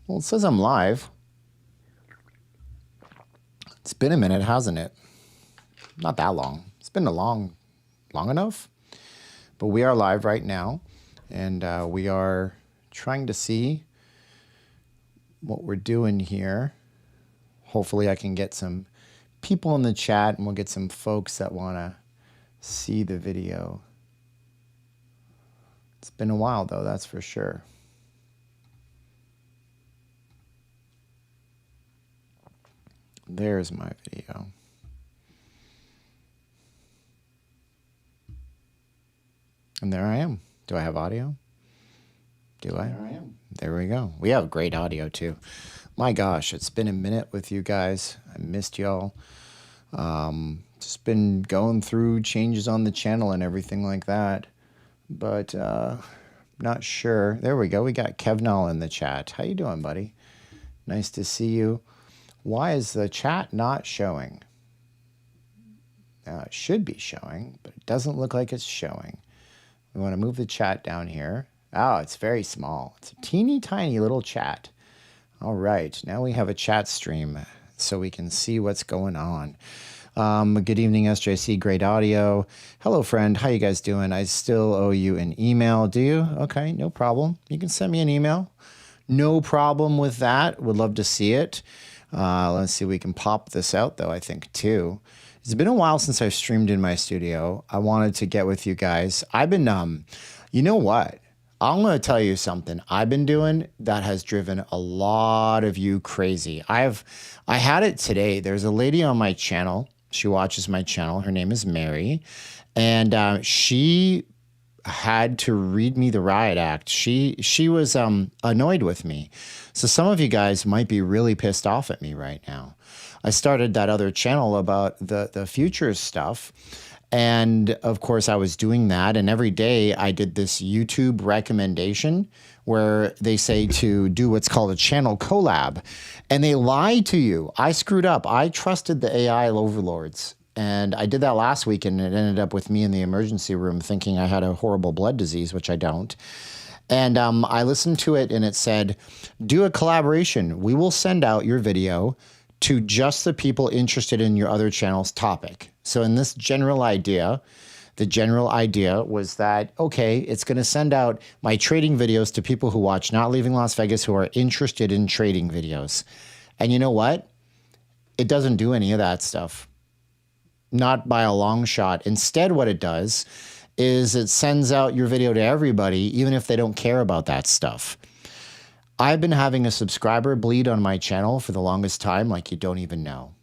Well, it says I'm live. It's been a minute, hasn't it? Not that long. It's been long enough. But we are live right now, and we are trying to see what we're doing here. Hopefully I can get some people in the chat, and we'll get some folks that want to see the video. It's been a while, though, that's for sure. There's my video. And there I am. Do I have audio? Do I? There I am. There we go. We have great audio, too. My gosh, it's been a minute with you guys. I missed y'all. Just been going through changes on the channel and everything like that. But not sure. There we go. We got Kevnal in the chat. How you doing, buddy? Nice to see you. Why is the chat not showing? It should be showing, but it doesn't look like it's showing. We want to move the chat down here. Oh, it's very small. It's a teeny tiny little chat. All right, now we have a chat stream so we can see what's going on. Good evening, SJC. Great audio. Hello, friend. How you guys doing? I still owe you an email. Do you? Okay, no problem. You can send me an email. No problem with that. Would love to see it. Let's see. We can pop this out, though, I think, too. It's been a while since I've streamed in my studio. I wanted to get with you guys. I've been, you know what? I'm going to tell you something I've been doing that has driven a lot of you crazy. I had it today. There's a lady on my channel. She watches my channel. Her name is Mary. And she had to read me the riot act. She was annoyed with me. So some of you guys might be really pissed off at me right now. I started that other channel about the futures stuff. And of course I was doing that. And every day I did this YouTube recommendation where they say to do what's called a channel collab. And they lie to you. I screwed up. I trusted the AI overlords. And I did that last week, and it ended up with me in the emergency room thinking I had a horrible blood disease, which I don't. And I listened to it, and it said, do a collaboration. We will send out your video to just the people interested in your other channel's topic. So in this general idea, the general idea was that, okay, it's going to send out my trading videos to people who watch Not Leaving Las Vegas who are interested in trading videos. And you know what? It doesn't do any of that stuff. Not by a long shot. Instead, what it does is it sends out your video to everybody, even if they don't care about that stuff. I've been having a subscriber bleed on my channel for the longest time, like you don't even know.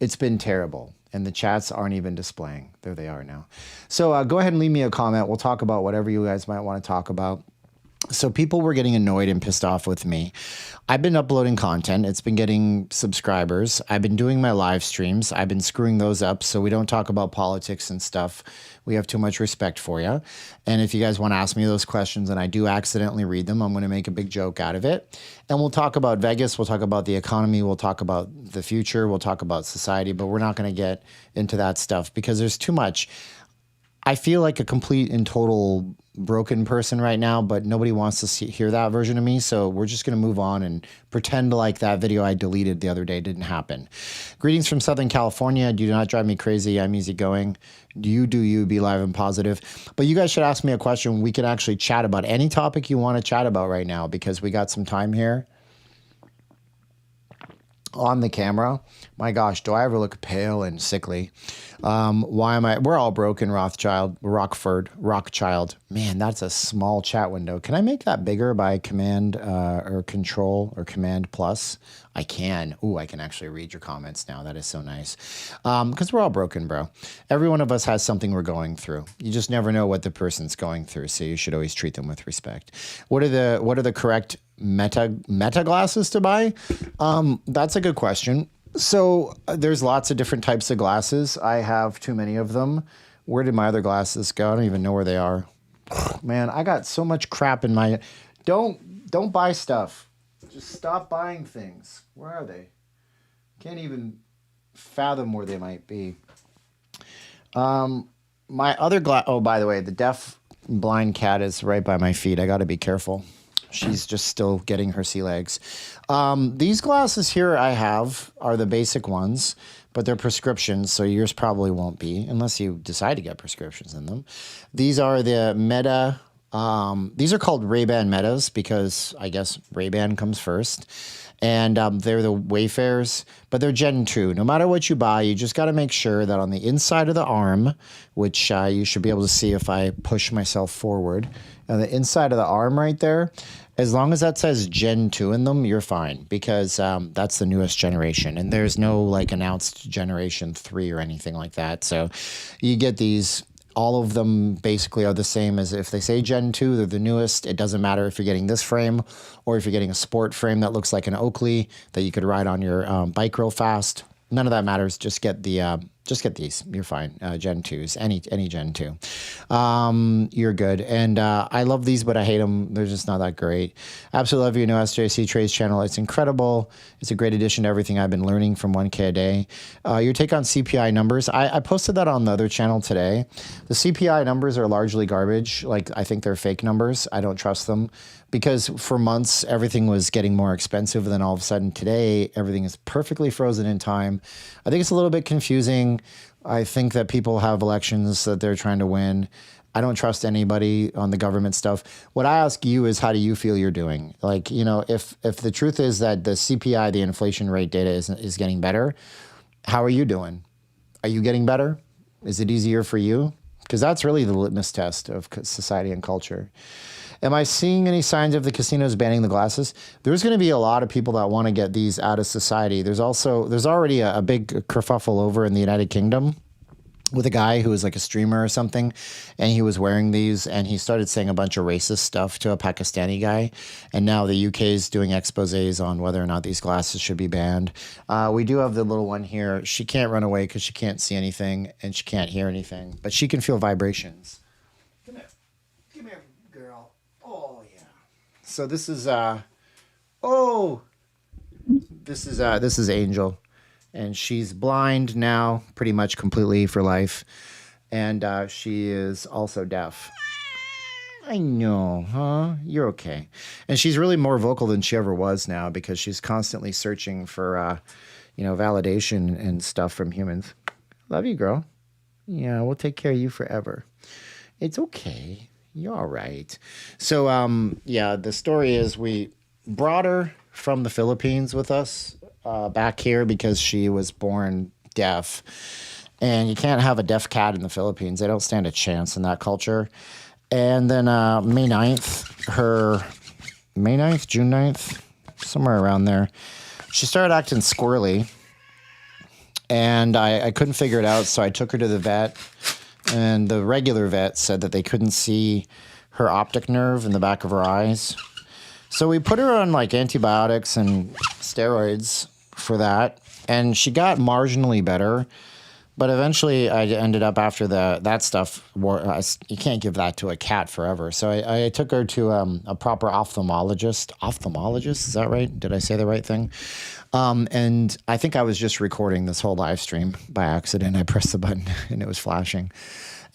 It's been terrible, and the chats aren't even displaying. There they are now. So go ahead and leave me a comment. We'll talk about whatever you guys might want to talk about. So people were getting annoyed and pissed off with me. I've been uploading content. It's been getting subscribers. I've been doing my live streams. I've been screwing those up so we don't talk about politics and stuff. We have too much respect for you. And if you guys want to ask me those questions and I do accidentally read them, I'm going to make a big joke out of it. And we'll talk about Vegas. We'll talk about the economy. We'll talk about the future. We'll talk about society. But we're not going to get into that stuff because there's too much. I feel like a complete and total broken person right now, but nobody wants to hear that version of me. So we're just going to move on and pretend like that video I deleted the other day didn't happen. Greetings from Southern California. Do not drive me crazy. I'm easygoing. Do you be live and positive. But you guys should ask me a question. We can actually chat about any topic you want to chat about right now because we got some time here on the camera. My gosh, do I ever look pale and sickly? Why am I? We're all broken, Rockchild. Man, that's a small chat window. Can I make that bigger by command or control or command plus? I can. Ooh, I can actually read your comments now. That is so nice. Because we're all broken, bro. Every one of us has something we're going through. You just never know what the person's going through, so you should always treat them with respect. What are the correct meta glasses to buy? That's a good question. So there's lots of different types of glasses. I have too many of them. Where did my other glasses go? I don't even know where they are. Man, I got so much crap in my... Don't buy stuff. Just stop buying things. Where are they? Can't even fathom where they might be. My other glass... Oh, by the way, the deaf blind cat is right by my feet. I got to be careful. She's just still getting her sea legs. These glasses here I have are the basic ones, but they're prescriptions, so yours probably won't be unless you decide to get prescriptions in them. These are the Meta. These are called Ray-Ban Metas because I guess Ray-Ban comes first. And they're the Wayfarers, but they're Gen 2. No matter what you buy, you just got to make sure that on the inside of the arm, which you should be able to see if I push myself forward, on the inside of the arm right there, as long as that says Gen 2 in them, you're fine because that's the newest generation. And there's no like announced Generation 3 or anything like that. So you get these. All of them basically are the same as if they say Gen 2, they're the newest. It doesn't matter if you're getting this frame or if you're getting a sport frame that looks like an Oakley that you could ride on your bike real fast. None of that matters. Just get these. You're fine. Gen 2s, any Gen 2. You're good. And I love these, but I hate them. They're just not that great. Absolutely love your new SJC Trades channel. It's incredible. It's a great addition to everything I've been learning from 1K a day. Your take on CPI numbers. I posted that on the other channel today. The CPI numbers are largely garbage. Like, I think they're fake numbers. I don't trust them. Because for months, everything was getting more expensive. And then all of a sudden today, everything is perfectly frozen in time. I think it's a little bit confusing. I think that people have elections that they're trying to win. I don't trust anybody on the government stuff. What I ask you is, how do you feel you're doing? Like, you know, if the truth is that the CPI, the inflation rate data is getting better, how are you doing? Are you getting better? Is it easier for you? Because that's really the litmus test of society and culture. Am I seeing any signs of the casinos banning the glasses? There's going to be a lot of people that want to get these out of society. There's already a big kerfuffle over in the United Kingdom with a guy who was like a streamer or something, and he was wearing these, and he started saying a bunch of racist stuff to a Pakistani guy, and now the UK is doing exposés on whether or not these glasses should be banned. We do have the little one here. She can't run away because she can't see anything, and she can't hear anything, but she can feel vibrations. Come here. Come here, girl. Oh, yeah. So this is, this is Angel. And she's blind now, pretty much completely for life. And she is also deaf. I know, huh? You're okay. And she's really more vocal than she ever was now because she's constantly searching for, validation and stuff from humans. Love you, girl. Yeah, we'll take care of you forever. It's okay. You're all right. So, the story is we brought her from the Philippines with us. Back here because she was born deaf, and you can't have a deaf cat in the Philippines. They don't stand a chance in that culture. And then June 9th, somewhere around there, she started acting squirrely, and I couldn't figure it out, so I took her to the vet, and the regular vet said that they couldn't see her optic nerve in the back of her eyes. So we put her on like antibiotics and steroids for that, and she got marginally better, but eventually I ended up after that stuff. You can't give that to a cat forever, so I took her to a proper ophthalmologist. Ophthalmologist, is that right? Did I say the right thing? And I think I was just recording this whole live stream by accident. I pressed the button and it was flashing.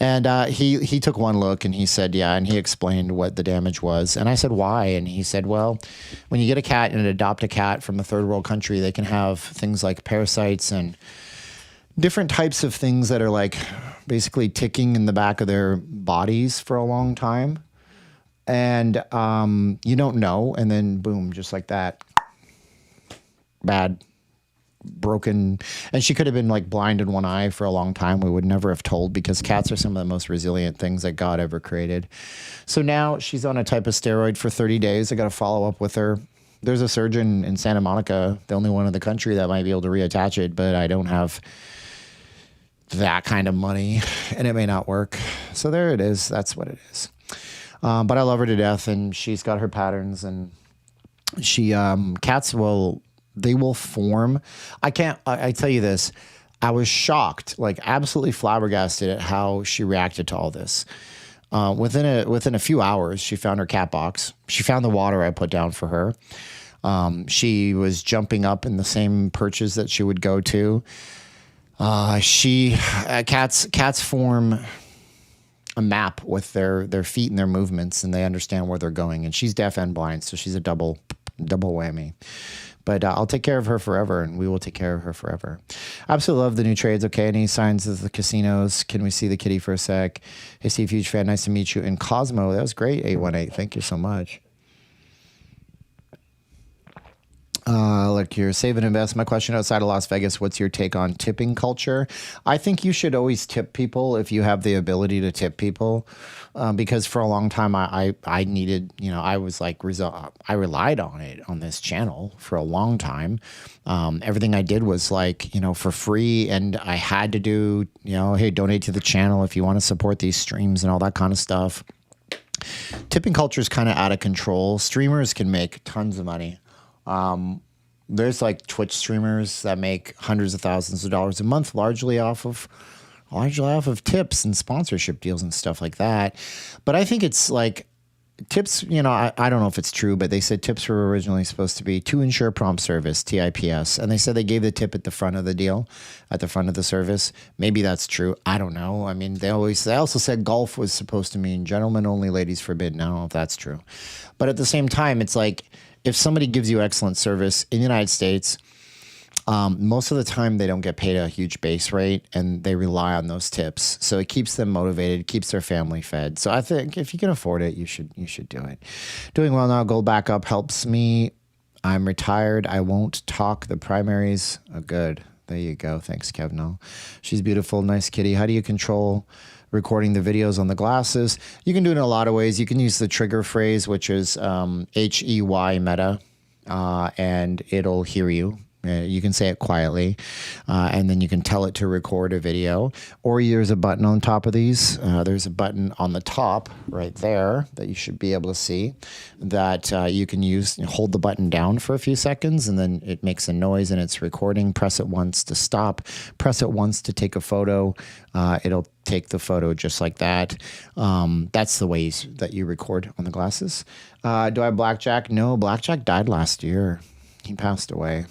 And he took one look and he said, yeah, and he explained what the damage was. And I said, why? And he said, well, when you get a cat and adopt a cat from a third world country, they can have things like parasites and different types of things that are like basically ticking in the back of their bodies for a long time. And you don't know. And then boom, just like that. Bad. Broken, and she could have been like blind in one eye for a long time. We would never have told because cats are some of the most resilient things that God ever created. So now she's on a type of steroid for 30 days. I got to follow up with her. There's a surgeon in Santa Monica, the only one in the country that might be able to reattach it, but I don't have that kind of money and it may not work. So there it is. That's what it is. But I love her to death, and she's got her patterns, and cats will form. I tell you this, I was shocked, like absolutely flabbergasted at how she reacted to all this. Within a few hours, she found her cat box. She found the water I put down for her. She was jumping up in the same perches that she would go to. Cats form a map with their feet and their movements, and they understand where they're going. And she's deaf and blind, so she's a double whammy. But I'll take care of her forever, and we will take care of her forever. Absolutely love the new trades. Okay, any signs of the casinos? Can we see the kitty for a sec? Hey, Steve, huge fan. Nice to meet you. And Cosmo, that was great, 818. Thank you so much. Look here, save and invest. My question outside of Las Vegas, what's your take on tipping culture? I think you should always tip people if you have the ability to tip people, because for a long time I needed, I was like, I relied on it on this channel for a long time. Everything I did was like, for free, and I had to do, hey, donate to the channel if you want to support these streams and all that kind of stuff. Tipping culture is kind of out of control. Streamers can make tons of money. There's like Twitch streamers that make hundreds of thousands of dollars a month, largely off of tips and sponsorship deals and stuff like that. But I think it's like tips, I don't know if it's true, but they said tips were originally supposed to be to ensure prompt service, TIPS. And they said they gave the tip at the front of the deal, at the front of the service. Maybe that's true. I don't know. I mean, they also said golf was supposed to mean gentlemen only, ladies forbidden. I don't know if that's true. But at the same time, it's like, if somebody gives you excellent service in the United States, most of the time they don't get paid a huge base rate, and they rely on those tips. So it keeps them motivated, keeps their family fed. So I think if you can afford it, you should do it. Doing well now. Gold backup helps me. I'm retired. I won't talk the primaries. Oh, good. There you go. Thanks, Kevno. She's beautiful. Nice kitty. How do you control recording the videos on the glasses? You can do it in a lot of ways. You can use the trigger phrase, which is HEY meta, and it'll hear you. You can say it quietly, and then you can tell it to record a video. Or there's a button on top of these. There's a button on the top right there that you should be able to see that you can use. Hold the button down for a few seconds, and then it makes a noise and it's recording. Press it once to stop. Press it once to take a photo. It'll take the photo just like that. That's the ways that you record on the glasses. Do I have Blackjack? No, Blackjack died last year. He passed away.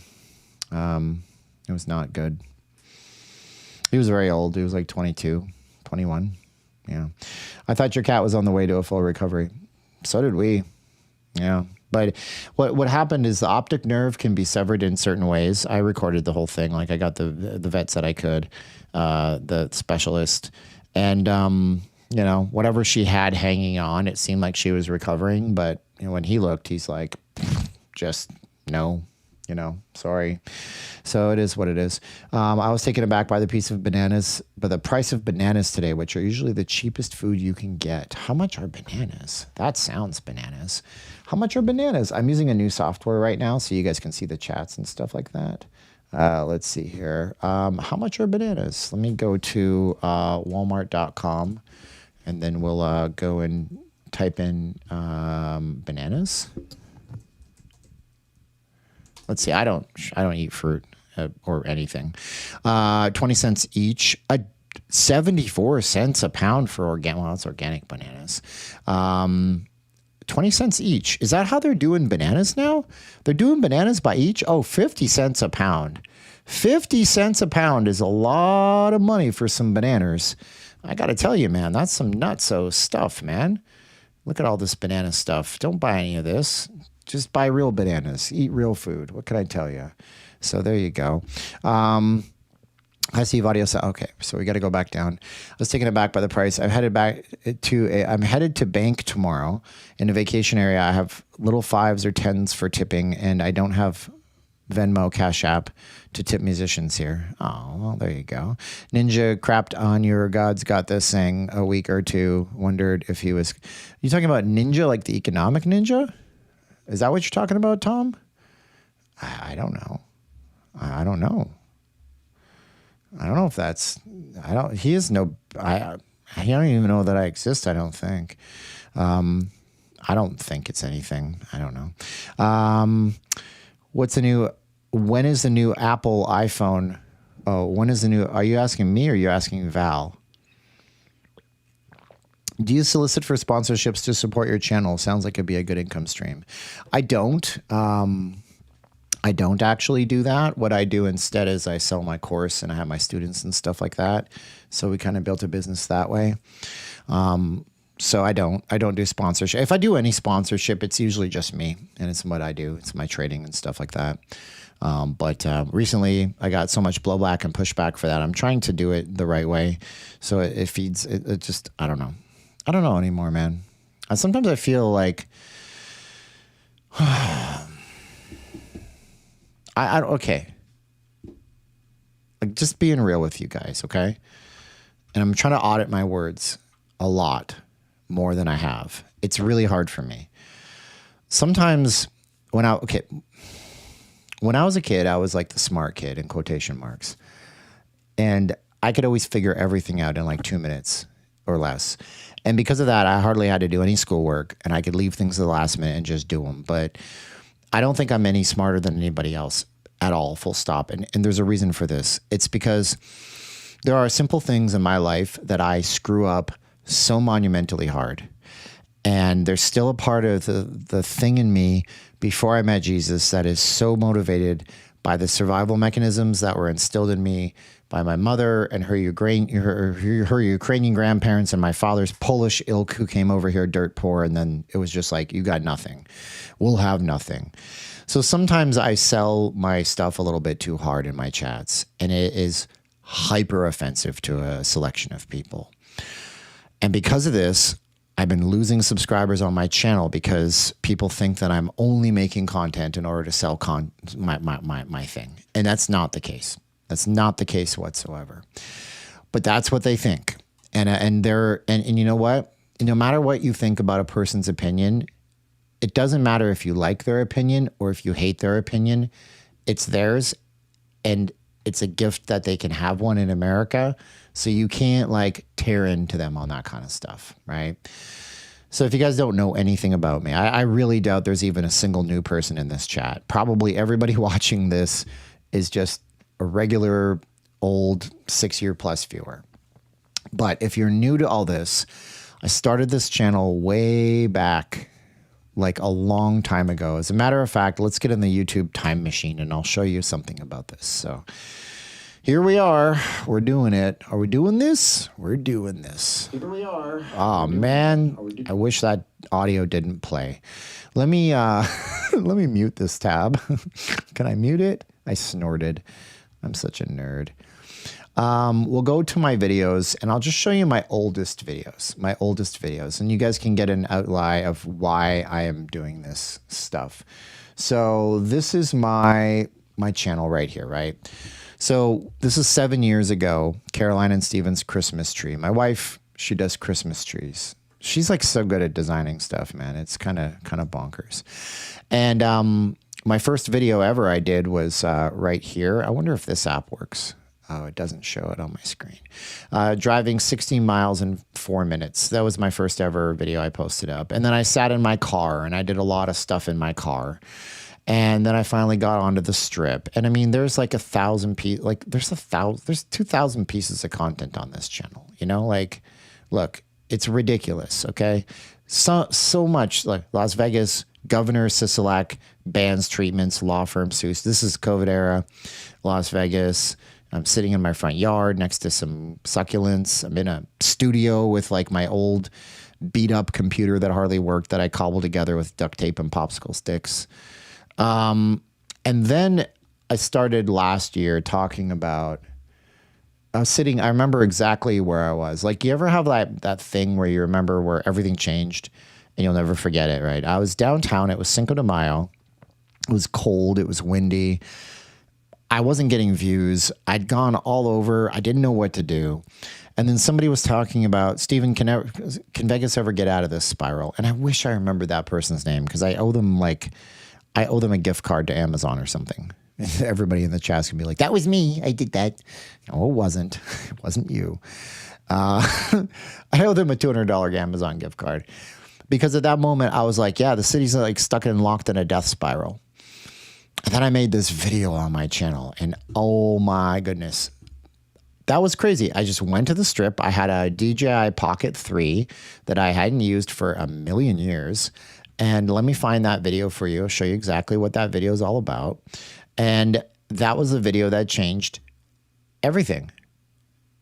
It was not good. He was very old. He was like 22, 21. Yeah. I thought your cat was on the way to a full recovery. So did we. Yeah. But what happened is the optic nerve can be severed in certain ways. I recorded the whole thing. Like I got the vet said I could, the specialist, and, whatever she had hanging on, it seemed like she was recovering. But when he looked, he's like, just no. Sorry. So it is what it is. I was taken aback by the price of bananas today, which are usually the cheapest food you can get. How much are bananas? That sounds bananas. How much are bananas? I'm using a new software right now, so you guys can see the chats and stuff like that. Let's see here. How much are bananas? Let me go to walmart.com, and then we'll go and type in bananas. Let's see. I don't eat fruit or anything. 20 cents each. 74 cents a pound for organic. Well, it's organic bananas. 20 cents each. Is that how they're doing bananas now? They're doing bananas by each? Oh, 50 cents a pound. 50 cents a pound is a lot of money for some bananas. I got to tell you, man, that's some nutso stuff, man. Look at all this banana stuff. Don't buy any of this. Just buy real bananas. Eat real food. What can I tell you? So there you go. I see audio. Okay, so we got to go back down. I was taken aback by the price. I'm headed to bank tomorrow in a vacation area. I have little 5s or 10s for tipping, and I don't have Venmo, Cash App to tip musicians here. Oh, well, there you go. Ninja crapped on your God's Got This thing a week or two. Wondered if he was. You talking about Ninja, like the economic ninja? Is that what you're talking about, Tom? I don't know. I don't know. I don't know if that's. He is no. I don't even know that I exist. I don't think. I don't think it's anything. I don't know. What's the new? When is the new Apple iPhone? Oh, when is the new? Are you asking me or are you asking Val? Do you solicit for sponsorships to support your channel? Sounds like it'd be a good income stream. I don't. I don't actually do that. What I do instead is I sell my course and I have my students and stuff like that. So we kind of built a business that way. So I don't do sponsorship. If I do any sponsorship, it's usually just me and it's what I do. It's my trading and stuff like that. But recently I got so much blowback and pushback for that. I'm trying to do it the right way. So it feeds, it just, I don't know. I don't know anymore, man. Sometimes I feel like, okay. Like just being real with you guys. Okay. And I'm trying to audit my words a lot more than I have. It's really hard for me. Sometimes when I was a kid, I was like the smart kid in quotation marks. And I could always figure everything out in like 2 minutes or less. And because of that, I hardly had to do any schoolwork and I could leave things to the last minute and just do them. But I don't think I'm any smarter than anybody else at all, full stop. And there's a reason for this. It's because there are simple things in my life that I screw up so monumentally hard. And there's still a part of the thing in me before I met Jesus that is so motivated by the survival mechanisms that were instilled in me by my mother and her Ukrainian grandparents and my father's Polish ilk who came over here dirt poor. And then it was just like, you got nothing. We'll have nothing. So sometimes I sell my stuff a little bit too hard in my chats, and it is hyper offensive to a selection of people. And because of this, I've been losing subscribers on my channel because people think that I'm only making content in order to sell my thing. And that's not the case. That's not the case whatsoever. But that's what they think. And you know what? No matter what you think about a person's opinion, it doesn't matter if you like their opinion or if you hate their opinion. It's theirs, and it's a gift that they can have one in America. So you can't like tear into them on that kind of stuff, right? So if you guys don't know anything about me, I really doubt there's even a single new person in this chat. Probably everybody watching this is just a regular old 6-year-plus viewer. But if you're new to all this, I started this channel way back, like a long time ago. As a matter of fact, let's get in the YouTube time machine and I'll show you something about this. So here we are. We're doing it. Are we doing this? We're doing this. Here we are. Oh man, I wish that audio didn't play. Let me let me mute this tab. Can I mute it? I snorted. I'm such a nerd. We'll go to my videos and I'll just show you my oldest videos, and you guys can get an outline of why I am doing this stuff. So this is my channel right here, right? So this is 7 years ago, Caroline and Steven's Christmas tree. My wife, she does Christmas trees. She's like so good at designing stuff, man. It's kind of bonkers. And my first video ever I did was right here. I wonder if this app works. Oh, it doesn't show it on my screen. Driving 16 miles in 4 minutes. That was my first ever video I posted up. And then I sat in my car and I did a lot of stuff in my car. And then I finally got onto the strip. And I mean, there's like 1,000 pieces, like there's 2,000 pieces of content on this channel. You know, like, look, it's ridiculous. Okay. So much, like Las Vegas, Governor Sisolak bans treatments, law firm suits. This is COVID era, Las Vegas. I'm sitting in my front yard next to some succulents. I'm in a studio with like my old beat up computer that hardly worked that I cobbled together with duct tape and popsicle sticks. And then I started last year talking about, I remember exactly where I was. Like, you ever have that thing where you remember where everything changed and you'll never forget it, right? I was downtown. It was Cinco de Mayo. It was cold. It was windy. I wasn't getting views. I'd gone all over. I didn't know what to do. And then somebody was talking about, Steven, can Vegas ever get out of this spiral? And I wish I remembered that person's name because I owe them a gift card to Amazon or something. Everybody in the chat's gonna be like, that was me. I did that. No, it wasn't. It wasn't you. I owe them a $200 Amazon gift card because at that moment I was like, yeah, the city's like stuck and locked in a death spiral. And then I made this video on my channel and oh my goodness, that was crazy. I just went to the strip. I had a DJI Pocket 3 that I hadn't used for a million years. And let me find that video for you. I'll show you exactly what that video is all about. And that was the video that changed everything.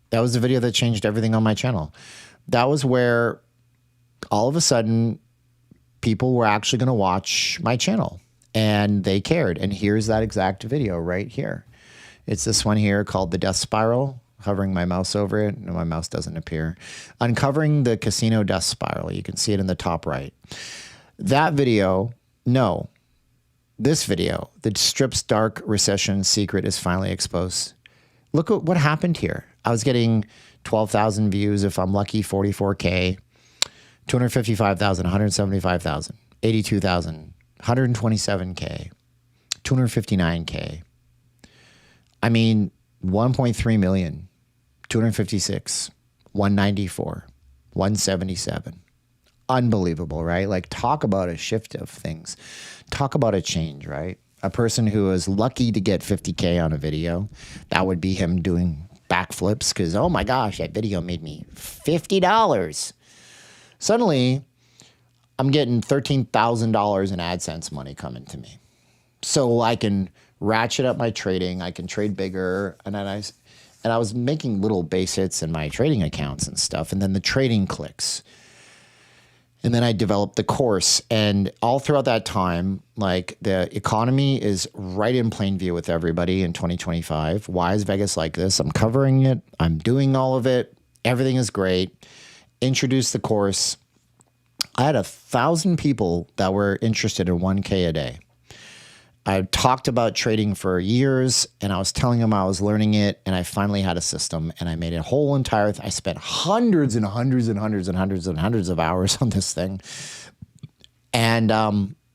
That was the video that changed everything on my channel. That was where all of a sudden people were actually going to watch my channel and they cared. And here's that exact video right here. It's this one here called The Death Spiral. Hovering my mouse over it. No, my mouse doesn't appear. Uncovering the Casino Death Spiral. You can see it in the top right. That video, no. This video, the Strip's dark recession secret is finally exposed. Look at what happened here. I was getting 12,000 views if I'm lucky, 44K, 255,000, 175,000, 82,000, 127K, 259K. I mean, 1.3 million, 256, 194, 177. Unbelievable, right? Like, talk about a shift of things. Talk about a change, right? A person who is lucky to get 50K on a video, that would be him doing backflips because, oh my gosh, that video made me $50. Suddenly, I'm getting $13,000 in AdSense money coming to me. So I can ratchet up my trading. I can trade bigger. And I was making little base hits in my trading accounts and stuff. And then the trading clicks. And then I developed the course. And all throughout that time, like, the economy is right in plain view with everybody in 2025. Why is Vegas like this? I'm covering it. I'm doing all of it. Everything is great. Introduced the course. I had 1,000 people that were interested in 1K a day. I talked about trading for years, and I was telling them I was learning it, and I finally had a system, and I made a whole entire I spent hundreds and hundreds and hundreds and hundreds and hundreds of hours on this thing, and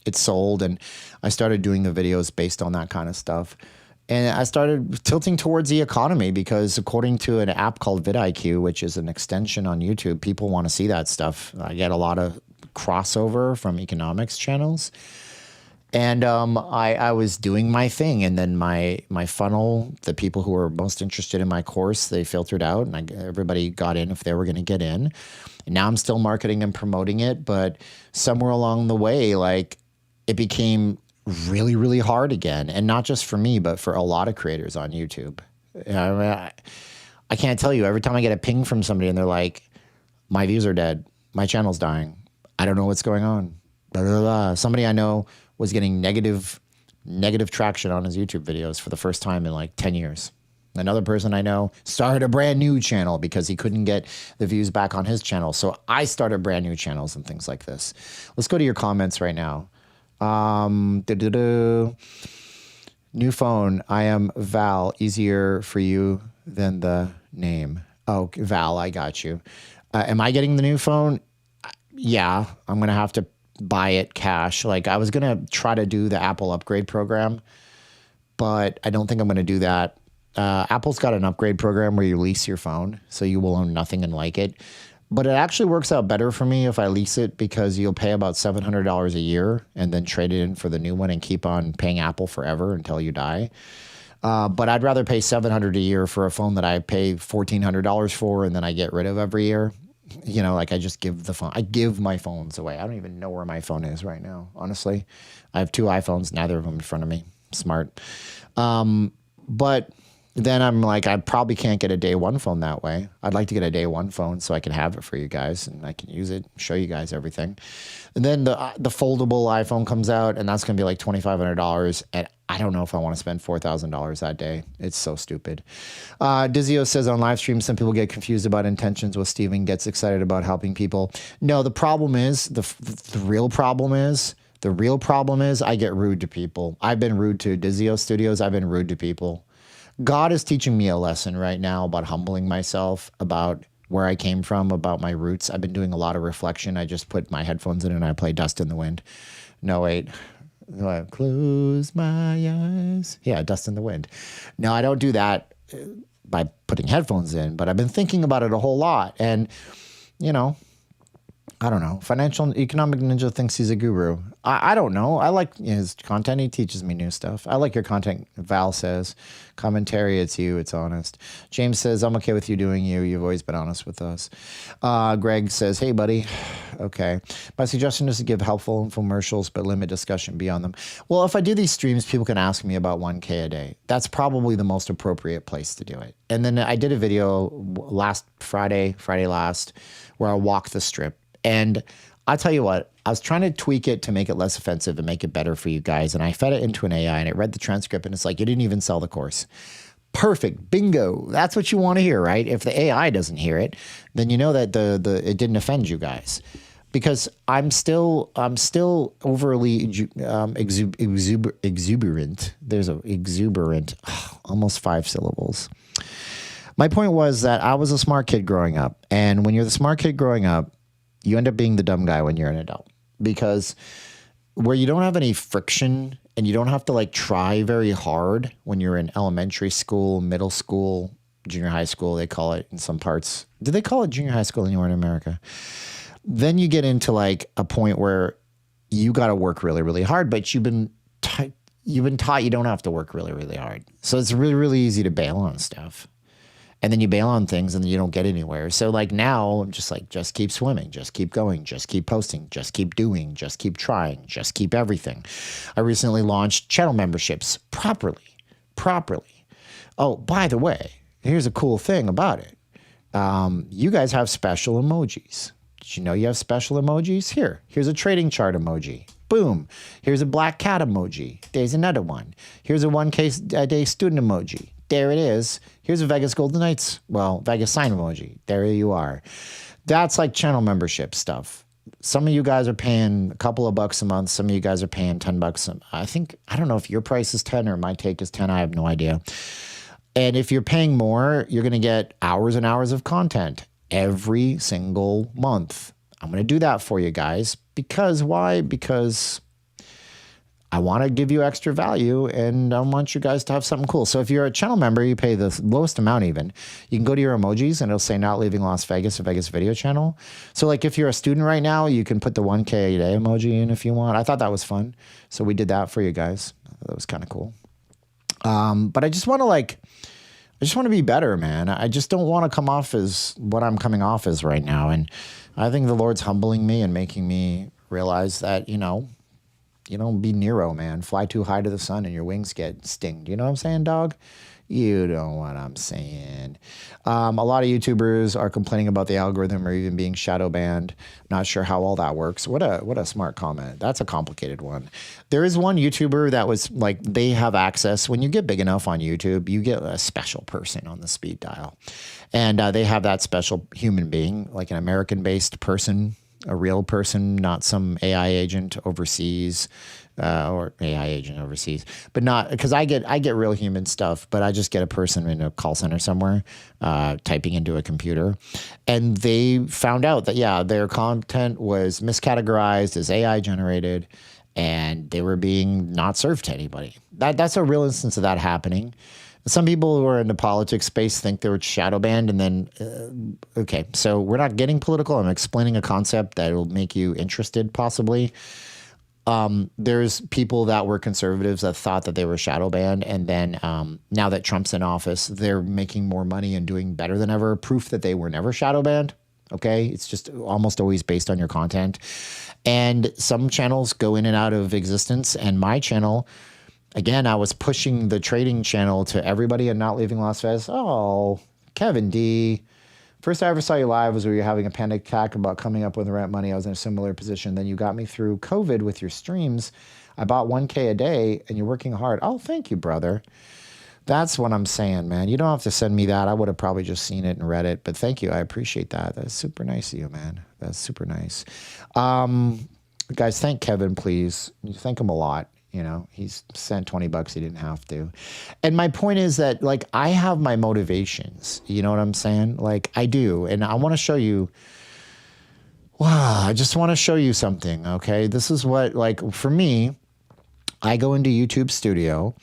it sold, and I started doing the videos based on that kind of stuff, and I started tilting towards the economy because according to an app called vidIQ, which is an extension on YouTube, people want to see that stuff. I get a lot of crossover from economics channels. And I was doing my thing, and then my funnel, the people who were most interested in my course, they filtered out, and everybody got in if they were going to get in. And now I'm still marketing and promoting it, but somewhere along the way, like, it became really, really hard again, and not just for me, but for a lot of creators on YouTube. I can't tell you, every time I get a ping from somebody and they're like, my views are dead, my channel's dying, I don't know what's going on, blah, blah, blah. Somebody I know was getting negative traction on his YouTube videos for the first time in like 10 years. Another person I know started a brand new channel because he couldn't get the views back on his channel. So I started brand new channels and things like this. Let's go to your comments right now. New phone. I am Val. Easier for you than the name. Oh, Val, I got you. Am I getting the new phone? Yeah, I'm going to have to buy it cash. Like, I was going to try to do the Apple upgrade program, but I don't think I'm going to do that. Apple's got an upgrade program where you lease your phone, so you will own nothing and like it. But it actually works out better for me if I lease it because you'll pay about $700 a year and then trade it in for the new one and keep on paying Apple forever until you die. But I'd rather pay $700 a year for a phone that I pay $1,400 for and then I get rid of every year. You know, like, I just give the phone. I give my phones away. I don't even know where my phone is right now, honestly. I have 2 iPhones, neither of them in front of me. Smart. But then I'm like, I probably can't get a day one phone that way. I'd like to get a day one phone so I can have it for you guys and I can use it, show you guys everything. And then the foldable iPhone comes out, and that's going to be like $2,500. And I don't know if I want to spend $4,000 that day. It's so stupid. Dizio says on live stream, some people get confused about intentions while Steven gets excited about helping people. No, the problem is, the real problem is I get rude to people. I've been rude to Dizio Studios. I've been rude to people. God is teaching me a lesson right now about humbling myself, about where I came from, about my roots. I've been doing a lot of reflection. I just put my headphones in and I play Dust in the Wind. No, wait. Close my eyes. Yeah, Dust in the Wind. No, I don't do that by putting headphones in, but I've been thinking about it a whole lot. And, you know, I don't know. Financial Economic Ninja thinks he's a guru. I don't know. I like his content. He teaches me new stuff. I like your content. Val says, commentary, it's you, it's honest. James says, I'm okay with you doing you. You've always been honest with us. Greg says, hey, buddy. Okay. My suggestion is to give helpful infomercials, but limit discussion beyond them. Well, if I do these streams, people can ask me about 1K a day. That's probably the most appropriate place to do it. And then I did a video last Friday last, where I walked the strip. And I'll tell you what, I was trying to tweak it to make it less offensive and make it better for you guys. And I fed it into an AI and it read the transcript and it's like, you didn't even sell the course. Perfect. Bingo. That's what you want to hear, right? If the AI doesn't hear it, then you know that it didn't offend you guys. Because I'm still overly exuberant. There's a exuberant, almost 5 syllables. My point was that I was a smart kid growing up. And when you're the smart kid growing up, you end up being the dumb guy when you're an adult, because where you don't have any friction and you don't have to like try very hard when you're in elementary school, middle school, junior high school, they call it in some parts. Do they call it junior high school anywhere in America? Then you get into like a point where you got to work really, really hard, but you've been taught you don't have to work really, really hard. So it's really, really easy to bail on stuff. And then you bail on things and then you don't get anywhere. So like now I'm just like, just keep swimming, just keep going, just keep posting, just keep doing, just keep trying, just keep everything. I recently launched channel memberships properly. Oh, by the way, here's a cool thing about it. You guys have special emojis. Did you know you have special emojis? Here's a trading chart emoji. Boom. Here's a black cat emoji. There's another one. Here's a 1K a day student emoji. There it is. Here's a Vegas Golden Knights, Vegas sign emoji. There you are. That's like channel membership stuff. Some of you guys are paying a couple of bucks a month. Some of you guys are paying $10. I don't know if your price is 10 or my take is 10. I have no idea. And if you're paying more, you're going to get hours and hours of content every single month. I'm going to do that for you guys. Because why? Because I want to give you extra value and I want you guys to have something cool. So if you're a channel member, you pay the lowest amount even. You can go to your emojis and it'll say not leaving Las Vegas or Vegas video channel. So like if you're a student right now, you can put the 1K a day emoji in if you want. I thought that was fun. So we did that for you guys. That was kind of cool. But I just want to be better, man. I just don't want to come off as what I'm coming off as right now. And I think the Lord's humbling me and making me realize that, you don't be Nero, man. Fly too high to the sun and your wings get stinged. You know what I'm saying, dog? You know what I'm saying. A lot of YouTubers are complaining about the algorithm or even being shadow banned. Not sure how all that works. What a smart comment. That's a complicated one. There is one YouTuber that was like, they have access. When you get big enough on YouTube, you get a special person on the speed dial. And they have that special human being, like an American-based person, a real person, not some AI agent overseas, or AI agent overseas, but not because I get real human stuff, but I just get a person in a call center somewhere, typing into a computer, and they found out that, yeah, their content was miscategorized as AI generated and they were being not served to anybody. That's a real instance of that happening. Some people who are in the politics space think they were shadow banned, and then, okay, so we're not getting political. I'm explaining a concept that will make you interested, possibly. There's people that were conservatives that thought that they were shadow banned, and then now that Trump's in office, they're making more money and doing better than ever. Proof that they were never shadow banned. Okay, it's just almost always based on your content. And some channels go in and out of existence, and my channel, again, I was pushing the trading channel to everybody and not leaving Las Vegas. Oh, Kevin D. First I ever saw you live was where you were having a panic attack about coming up with rent money. I was in a similar position. Then you got me through COVID with your streams. I bought 1K a day and you're working hard. Oh, thank you, brother. That's what I'm saying, man. You don't have to send me that. I would have probably just seen it and read it. But thank you. I appreciate that. That's super nice of you, man. That's super nice. Guys, thank Kevin, please. You thank him a lot. He's sent $20. He didn't have to. And my point is that, like, I have my motivations. You know what I'm saying? Like, I do. And I want to show you. Wow. I just want to show you something. Okay. This is what, like, for me, I go into YouTube Studio.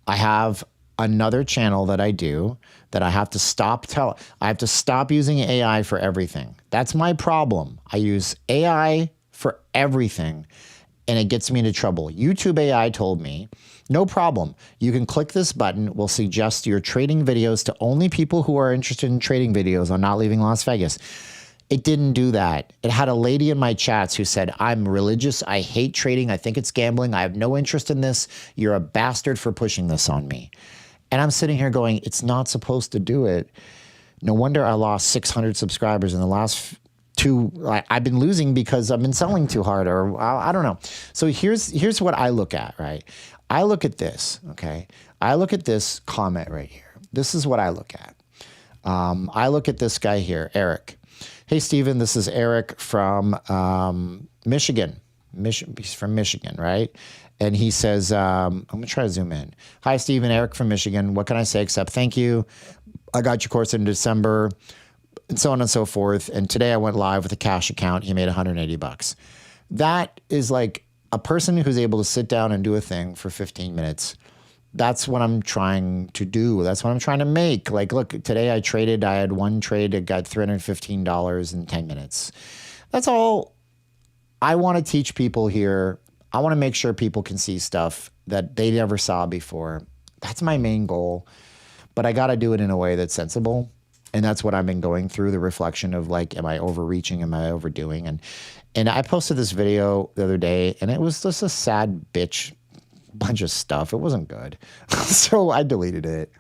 I have another channel that I do that I have to I have to stop using AI for everything. That's my problem. I use AI for everything and it gets me into trouble. YouTube AI told me, no problem. You can click this button. We'll suggest your trading videos to only people who are interested in trading videos on Not Leaving Las Vegas. It didn't do that. It had a lady in my chats who said, I'm religious. I hate trading. I think it's gambling. I have no interest in this. You're a bastard for pushing this on me. And I'm sitting here going, it's not supposed to do it. No wonder I lost 600 subscribers in the last I've been losing because I've been selling too hard, or I don't know. So here's what I look at, right? I look at this, okay? I look at this comment right here. This is what I look at. I look at this guy here, Eric. Hey, Steven, this is Eric from Michigan. He's from Michigan, right? And he says, I'm going to try to zoom in. Hi, Steven, Eric from Michigan. What can I say except thank you? I got your course in December, and so on and so forth. And today I went live with a cash account. He made $180. That is like a person who's able to sit down and do a thing for 15 minutes. That's what I'm trying to do. That's what I'm trying to make. Like, look, today I had one trade. I got $315 in 10 minutes. That's all I want to teach people here. I want to make sure people can see stuff that they never saw before. That's my main goal. But I got to do it in a way that's sensible. And that's what I've been going through, the reflection of like, am I overreaching? Am I overdoing? And I posted this video the other day, and it was just a sad bitch bunch of stuff. It wasn't good. So I deleted it.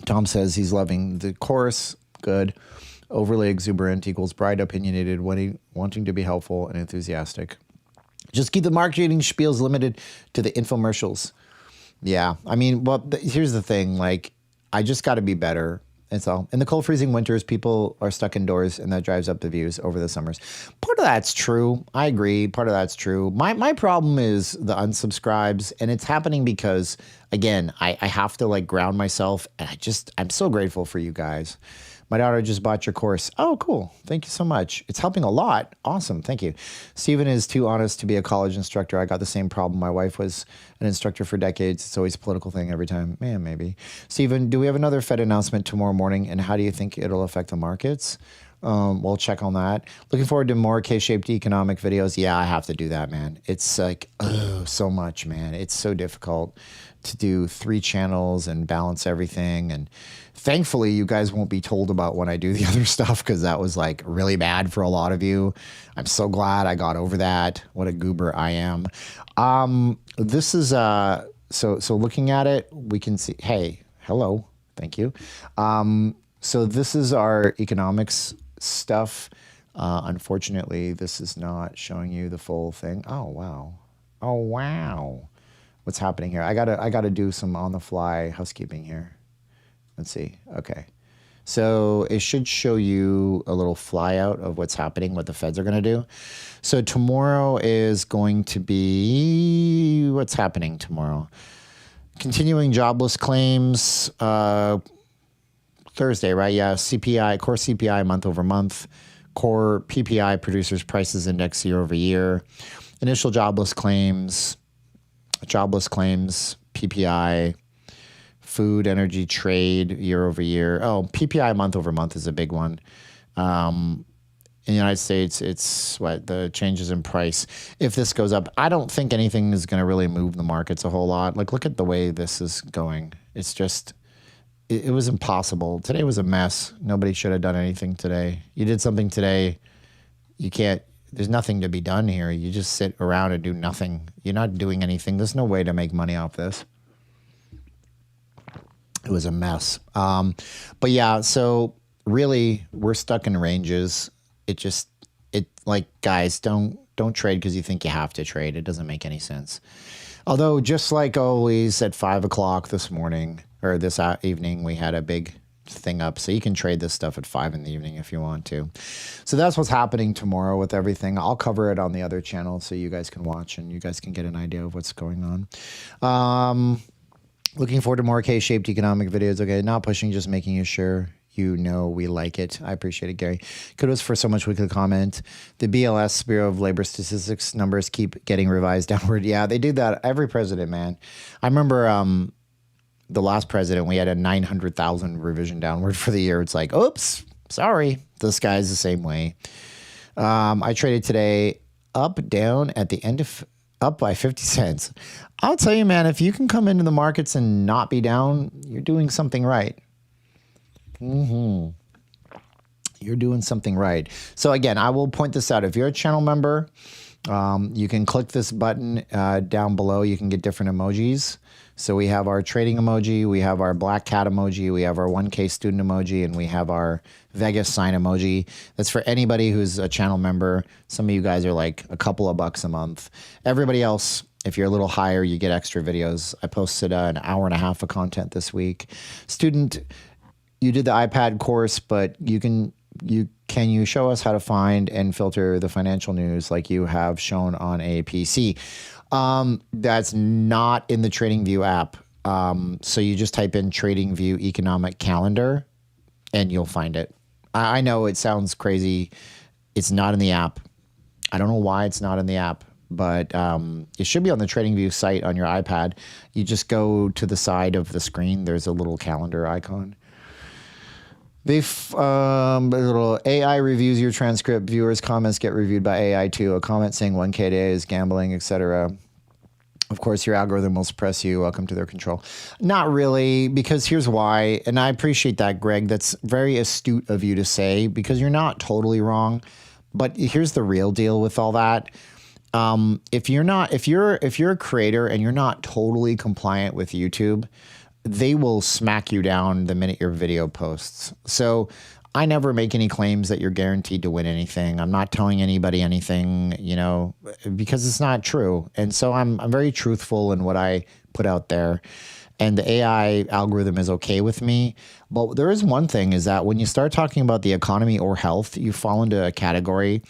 Tom says he's loving the course. Good. Overly exuberant equals bright, opinionated, wanting to be helpful and enthusiastic. Just keep the marketing spiels limited to the infomercials. Yeah. I mean, well, here's the thing. Like, I just got to be better. That's all. In the cold, freezing winters, people are stuck indoors, and that drives up the views over the summers. Part of that's true. I agree. Part of that's true. My problem is the unsubscribes, and it's happening because, again, I have to like ground myself, and I'm so grateful for you guys. My daughter just bought your course. Oh, cool. Thank you so much. It's helping a lot. Awesome. Thank you. Steven is too honest to be a college instructor. I got the same problem. My wife was an instructor for decades. It's always a political thing every time. Man, maybe. Steven, do we have another Fed announcement tomorrow morning? And how do you think it'll affect the markets? We'll check on that. Looking forward to more K-shaped economic videos. Yeah, I have to do that, man. It's like, oh, so much, man. It's so difficult to do 3 channels and balance everything. And thankfully, you guys won't be told about when I do the other stuff, because that was like really bad for a lot of you. I'm so glad I got over that. What a goober I am. This is, so looking at it, we can see, hey, hello, thank you. So this is our economics stuff. Unfortunately, this is not showing you the full thing. Oh, wow. Oh, wow. What's happening here? I gotta do some on the fly housekeeping here. Let's see. Okay. So it should show you a little flyout of what's happening, what the Feds are going to do. So tomorrow is going to be, what's happening tomorrow? Continuing jobless claims, Thursday, right? Yeah. CPI, core CPI month over month, core PPI, producers prices index year over year, initial jobless claims, PPI, food, energy, trade year over year. Oh, PPI month over month is a big one. In the United States, it's what the changes in price. If this goes up, I don't think anything is going to really move the markets a whole lot. Like, look at the way this is going. It's just, it was impossible. Today was a mess. Nobody should have done anything today. You did something today. You can't, there's nothing to be done here. You just sit around and do nothing. You're not doing anything. There's no way to make money off this. It was a mess. But yeah, so really we're stuck in ranges. Like, guys, don't trade because you think you have to trade. It doesn't make any sense. Although, just like always at 5 o'clock this morning or this evening, we had a big thing up. So you can trade this stuff at 5 in the evening if you want to. So that's what's happening tomorrow with everything. I'll cover it on the other channel so you guys can watch and you guys can get an idea of what's going on. Looking forward to more K-shaped economic videos. Okay, not pushing, just making you sure you know we like it. I appreciate it, Gary. Kudos for so much weekly comment. The BLS, Bureau of Labor Statistics numbers keep getting revised downward. Yeah, they do that. Every president, man. I remember the last president, we had a 900,000 revision downward for the year. It's like, oops, sorry. This guy's the same way. I traded today up, down at the end of up by 50 cents. I'll tell you, man, if you can come into the markets and not be down, you're doing something right. You're doing something right. So again, I will point this out. If you're a channel member, you can click this button down below. You can get different emojis. So we have our trading emoji, we have our black cat emoji, we have our 1K student emoji, and we have our Vegas sign emoji. That's for anybody who's a channel member. Some of you guys are like a couple of bucks a month. Everybody else, if you're a little higher, you get extra videos. I posted an hour and a half of content this week. Student, you did the iPad course, but can you show us how to find and filter the financial news like you have shown on APC? That's not in the TradingView app. So you just type in TradingView economic calendar and you'll find it. I know it sounds crazy. It's not in the app. I don't know why it's not in the app, but it should be on the TradingView site on your iPad. You just go to the side of the screen. There's a little calendar icon. Little AI reviews your transcript. Viewers' comments get reviewed by AI too. A comment saying 1K today is gambling, etc. Of course, your algorithm will suppress you. Welcome to their control. Not really, because here's why. And I appreciate that, Greg. That's very astute of you to say, because you're not totally wrong. But here's the real deal with all that. If you're a creator and you're not totally compliant with YouTube, they will smack you down the minute your video posts. So I never make any claims that you're guaranteed to win anything. I'm not telling anybody anything, because it's not true. And so I'm very truthful in what I put out there. And the AI algorithm is okay with me. But there is one thing, is that when you start talking about the economy or health, you fall into a category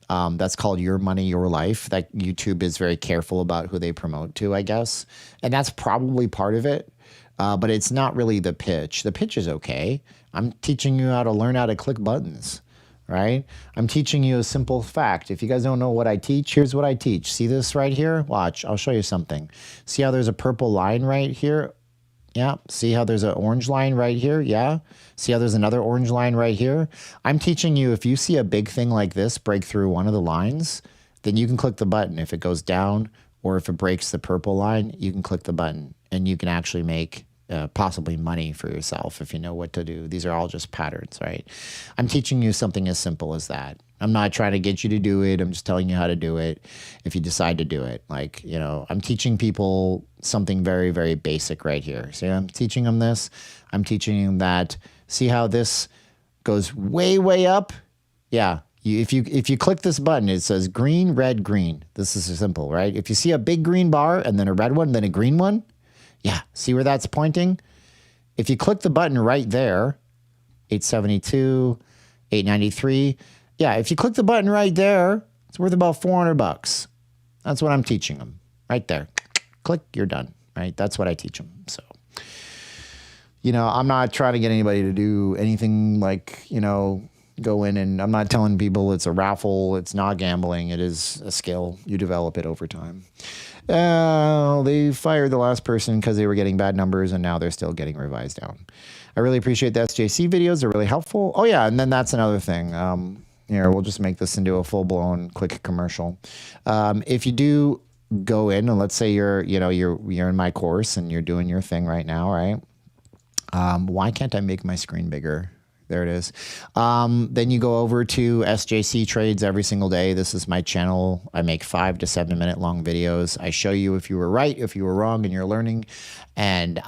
that's called Your Money, Your Life, that YouTube is very careful about who they promote to, I guess. And that's probably part of it. But it's not really the pitch. The pitch is okay. I'm teaching you how to learn how to click buttons, right? I'm teaching you a simple fact. If you guys don't know what I teach, here's what I teach. See this right here? Watch, I'll show you something. See how there's a purple line right here? Yeah. See how there's an orange line right here? Yeah. See how there's another orange line right here? I'm teaching you, if you see a big thing like this break through one of the lines, then you can click the button. If it goes down or if it breaks the purple line, you can click the button and you can actually make possibly money for yourself if you know what to do. These are all just patterns, right? I'm teaching you something as simple as that. I'm not trying to get you to do it. I'm just telling you how to do it if you decide to do it. Like, I'm teaching people something very, very basic right here. See, I'm teaching them this. I'm teaching them that. See how this goes way, way up? Yeah. If you click this button, it says green, red, green. This is simple, right? If you see a big green bar and then a red one, then a green one, yeah, see where that's pointing? If you click the button right there, 872, 893. Yeah, if you click the button right there, it's worth about $400. That's what I'm teaching them. Right there. Click, you're done. Right? That's what I teach them. So, I'm not trying to get anybody to do anything like, go in, and I'm not telling people it's a raffle. It's not gambling. It is a skill. You develop it over time. They fired the last person because they were getting bad numbers, and now they're still getting revised down. I really appreciate the SJC videos. They're really helpful. Oh, yeah, and then that's another thing. Here, we'll just make this into a full-blown quick commercial. If you do go in, and let's say you're in my course and you're doing your thing right now, right? Why can't I make my screen bigger? There it is. Then you go over to SJC Trades every single day. This is my channel. I make 5 to 7 minute long videos. I show you if you were right, if you were wrong, and you're learning. And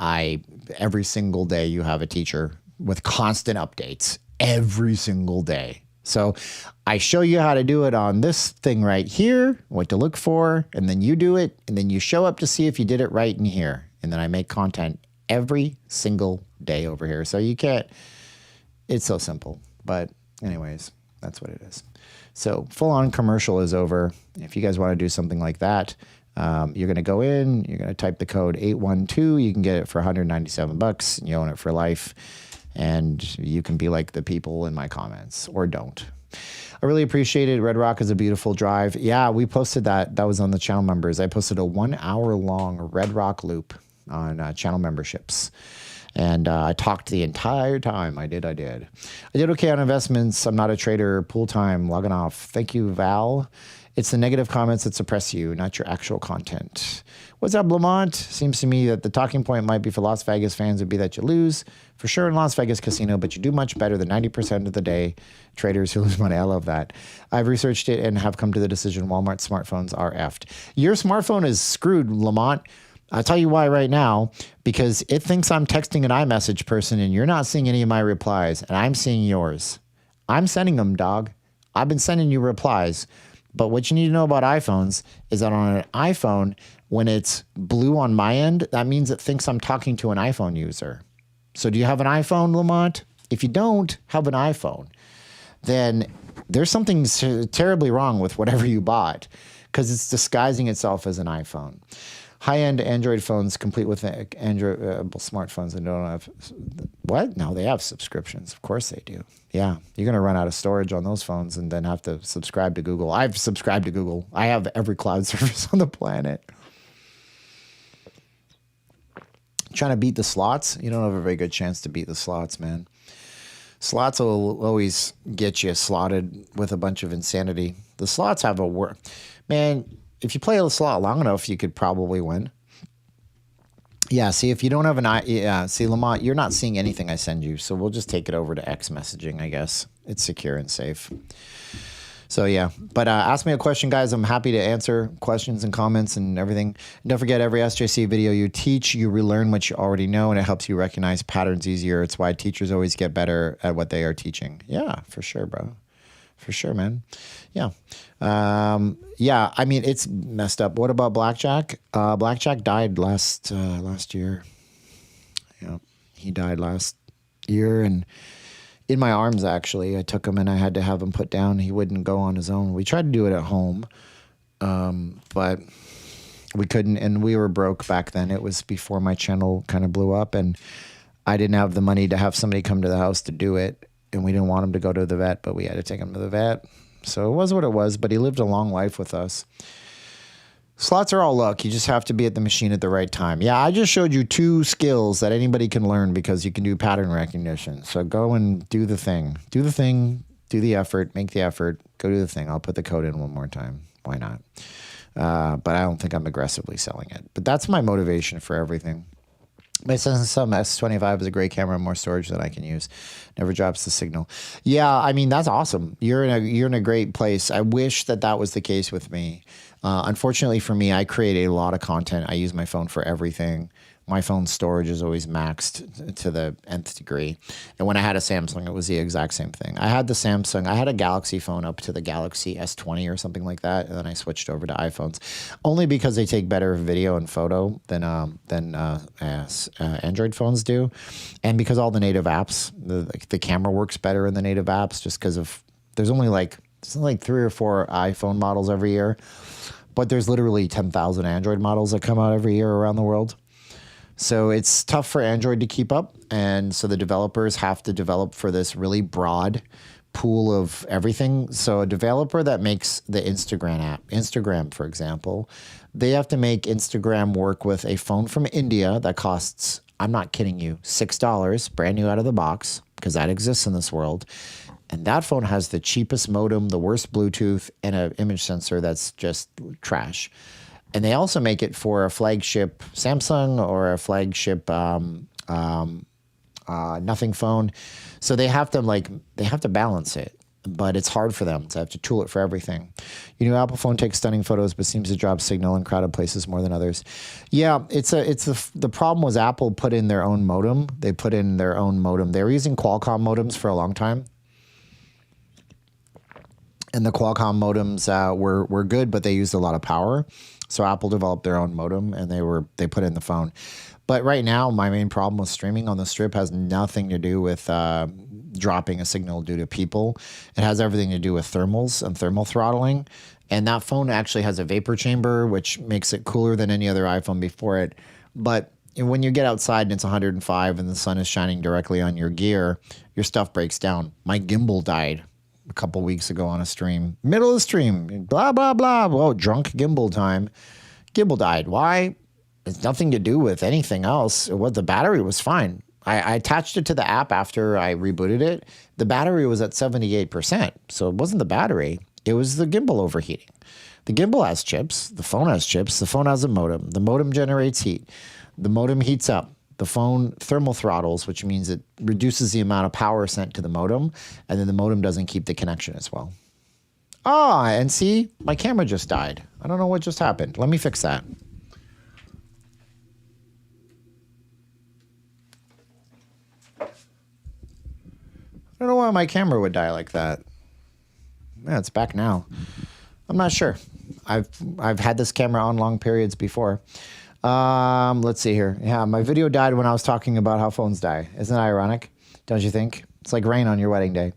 every single day you have a teacher with constant updates every single day. So I show you how to do it on this thing right here, what to look for, and then you do it, and then you show up to see if you did it right in here. And then I make content every single day over here. So you can't. It's so simple, but anyways, that's what it is. So full-on commercial is over. If you guys want to do something like that, you're going to go in, you're going to type the code 812. You can get it for $197 and you own it for life. and you can be like the people in my comments, or don't. I really appreciate it. Red Rock is a beautiful drive. Yeah, we posted that. That was on the channel members. I posted a 1 hour long Red Rock loop on channel memberships. And I talked the entire time. I did okay on investments. I'm not a trader. Pool time, logging off. Thank you, Val. It's the negative comments that suppress you, not your actual content. What's up, Lamont? Seems to me that the talking point might be for Las Vegas fans would be that you lose for sure in Las Vegas casino, but you do much better than 90% of the day traders who lose money. I love that. I've researched it and have come to the decision Walmart smartphones are effed. Your smartphone is screwed, Lamont. I'll tell you why right now, because it thinks I'm texting an iMessage person and you're not seeing any of my replies, and I'm seeing yours. I'm sending them, dog. I've been sending you replies. But what you need to know about iPhones is that on an iPhone, when it's blue on my end, that means it thinks I'm talking to an iPhone user. So do you have an iPhone, Lamont? If you don't have an iPhone, then there's something terribly wrong with whatever you bought, because it's disguising itself as an iPhone. High-end Android phones complete with Android smartphones and don't have what? No, they have subscriptions. Of course they do. Yeah, you're going to run out of storage on those phones and then have to subscribe to Google. I've subscribed to Google. I have every cloud service on the planet. Trying to beat the slots? You don't have a very good chance to beat the slots, man. Slots will always get you slotted with a bunch of insanity. The slots have a work. Man, if you play a slot long enough, you could probably win. Yeah, see, if you don't have see, Lamont, you're not seeing anything I send you, so we'll just take it over to X messaging, I guess. It's secure and safe. So, yeah. But ask me a question, guys. I'm happy to answer questions and comments and everything. And don't forget, every SJC video you teach, you relearn what you already know, and it helps you recognize patterns easier. It's why teachers always get better at what they are teaching. Yeah, for sure, bro. For sure, man. Yeah. Yeah, I mean, it's messed up. What about Blackjack? Blackjack died last year. Yeah, he died last year, and in my arms, actually. I took him and I had to have him put down. He wouldn't go on his own. We tried to do it at home, but we couldn't, and we were broke back then. It was before my channel kind of blew up, and I didn't have the money to have somebody come to the house to do it, and we didn't want him to go to the vet, but we had to take him to the vet. So it was what it was, but he lived a long life with us. Slots are all luck. You just have to be at the machine at the right time. Yeah, I just showed you 2 skills that anybody can learn because you can do pattern recognition. So go and do the thing. Do the thing. Do the effort. Make the effort. Go do the thing. I'll put the code in one more time. Why not? But I don't think I'm aggressively selling it. But that's my motivation for everything. My Samsung S25 is a great camera, more storage than I can use. Never drops the signal. Yeah, I mean, that's awesome. You're in a great place. I wish that was the case with me. Unfortunately for me, I create a lot of content. I use my phone for everything. My phone's storage is always maxed to the nth degree. And when I had a Samsung, it was the exact same thing. I had a Galaxy phone up to the Galaxy S20 or something like that, and then I switched over to iPhones, only because they take better video and photo than Android phones do, and because all the native apps, the camera works better in the native apps, just because of there's only like 3 or 4 iPhone models every year, but there's literally 10,000 Android models that come out every year around the world. So it's tough for Android to keep up, and so the developers have to develop for this really broad pool of everything. So a developer that makes the Instagram app, Instagram, for example, they have to make Instagram work with a phone from India that costs, I'm not kidding you, $6, brand new out of the box, because that exists in this world. And that phone has the cheapest modem, the worst Bluetooth, and an image sensor that's just trash. And they also make it for a flagship Samsung or a flagship nothing phone. So they have to balance it, but it's hard for them to have to tool it for everything. Your new Apple phone takes stunning photos, but seems to drop signal in crowded places more than others. Yeah, the problem was Apple put in their own modem. They put in their own modem. They were using Qualcomm modems for a long time. And the Qualcomm modems were good, but they used a lot of power. So Apple developed their own modem, and they put in the phone. But right now, my main problem with streaming on the Strip has nothing to do with dropping a signal due to people. It has everything to do with thermals and thermal throttling. And that phone actually has a vapor chamber, which makes it cooler than any other iPhone before it. But when you get outside and it's 105 and the sun is shining directly on your gear, your stuff breaks down. My gimbal died a couple weeks ago on a stream. Middle of the stream, blah, blah, blah. Well, drunk gimbal time. Gimbal died. Why? It's nothing to do with anything else. The battery was fine. I attached it to the app after I rebooted it. The battery was at 78%. So it wasn't the battery. It was the gimbal overheating. The gimbal has chips. The phone has chips. The phone has a modem. The modem generates heat. The modem heats up. The phone thermal throttles, which means it reduces the amount of power sent to the modem, and then the modem doesn't keep the connection as well. Ah, and see, my camera just died. I don't know what just happened. Let me fix that. I don't know why my camera would die like that. Yeah, it's back now. I'm not sure. I've had this camera on long periods before. Let's see here. Yeah, my video died when I was talking about how phones die. Isn't that ironic? Don't you think? It's like rain on your wedding day.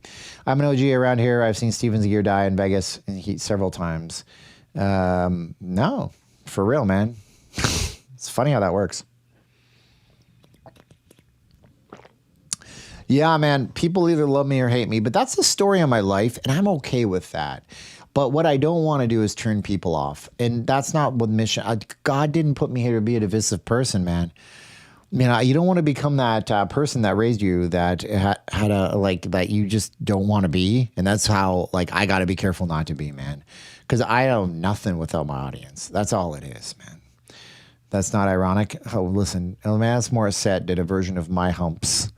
I'm an OG around here. I've seen Steven's gear die in Vegas in heat several times. No, for real, man. It's funny how that works. Yeah, man, people either love me or hate me, but that's the story of my life, and I'm okay with that. But what I don't want to do is turn people off, and that's not what mission. God didn't put me here to be a divisive person, man. You know, you don't want to become that person that raised you that had a that you just don't want to be, and that's how I got to be careful not to be, man, because I know nothing without my audience. That's all it is, man. That's not ironic. Oh, listen, Alanis Morissette did a version of My Humps.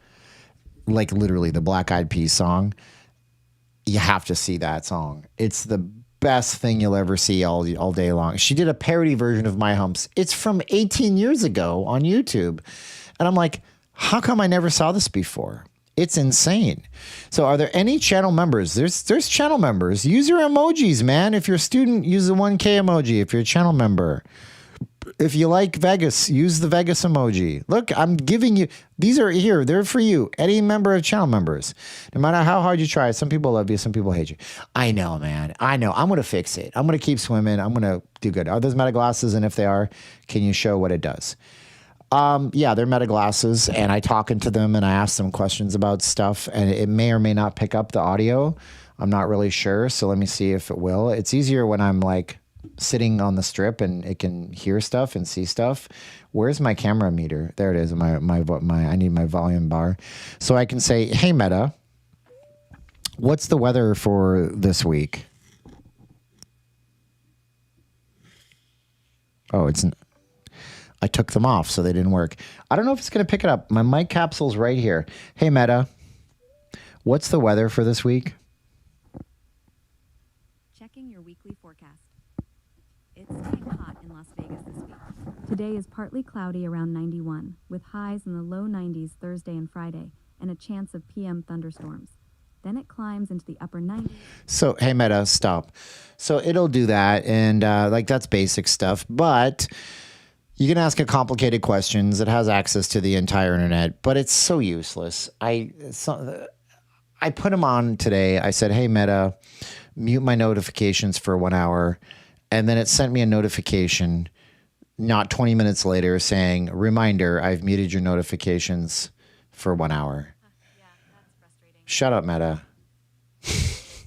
Like literally the Black Eyed Peas song. You have to see that song. It's the best thing you'll ever see all day long. She did a parody version of My Humps. It's from 18 years ago on YouTube. And I'm like, how come I never saw this before? It's insane. So are there any channel members? There's channel members. Use your emojis, man. If you're a student, use the 1K emoji. If you're a channel member. If you like Vegas, use the Vegas emoji. Look, I'm giving you, these are here. They're for you. Any member of channel members. No matter how hard you try, some people love you, some people hate you. I know, man. I know. I'm going to fix it. I'm going to keep swimming. I'm going to do good. Are those Meta glasses? And if they are, can you show what it does? Yeah, they're Meta glasses, and I talk into them and I ask them questions about stuff, and it may or may not pick up the audio. I'm not really sure. So let me see if it will. It's easier when I'm sitting on the strip and it can hear stuff and see stuff. Where's my camera meter? There it is. I need my volume bar. So I can say, hey, Meta, what's the weather for this week? Oh, I took them off, so they didn't work. I don't know if it's going to pick it up. My mic capsule's right here. Hey, Meta, what's the weather for this week? Checking your weekly forecast. It's staying hot in Las Vegas this week. Today is partly cloudy around 91, with highs in the low 90s Thursday and Friday, and a chance of PM thunderstorms. Then it climbs into the upper 90s. So, hey, Meta, stop. So it'll do that, and that's basic stuff, but you can ask it complicated questions. It has access to the entire internet, but it's so useless. I put them on today. I said, hey, Meta, mute my notifications for 1 hour. And then it sent me a notification not 20 minutes later saying, reminder, I've muted your notifications for 1 hour. Yeah, that's frustrating. Shut up, Meta.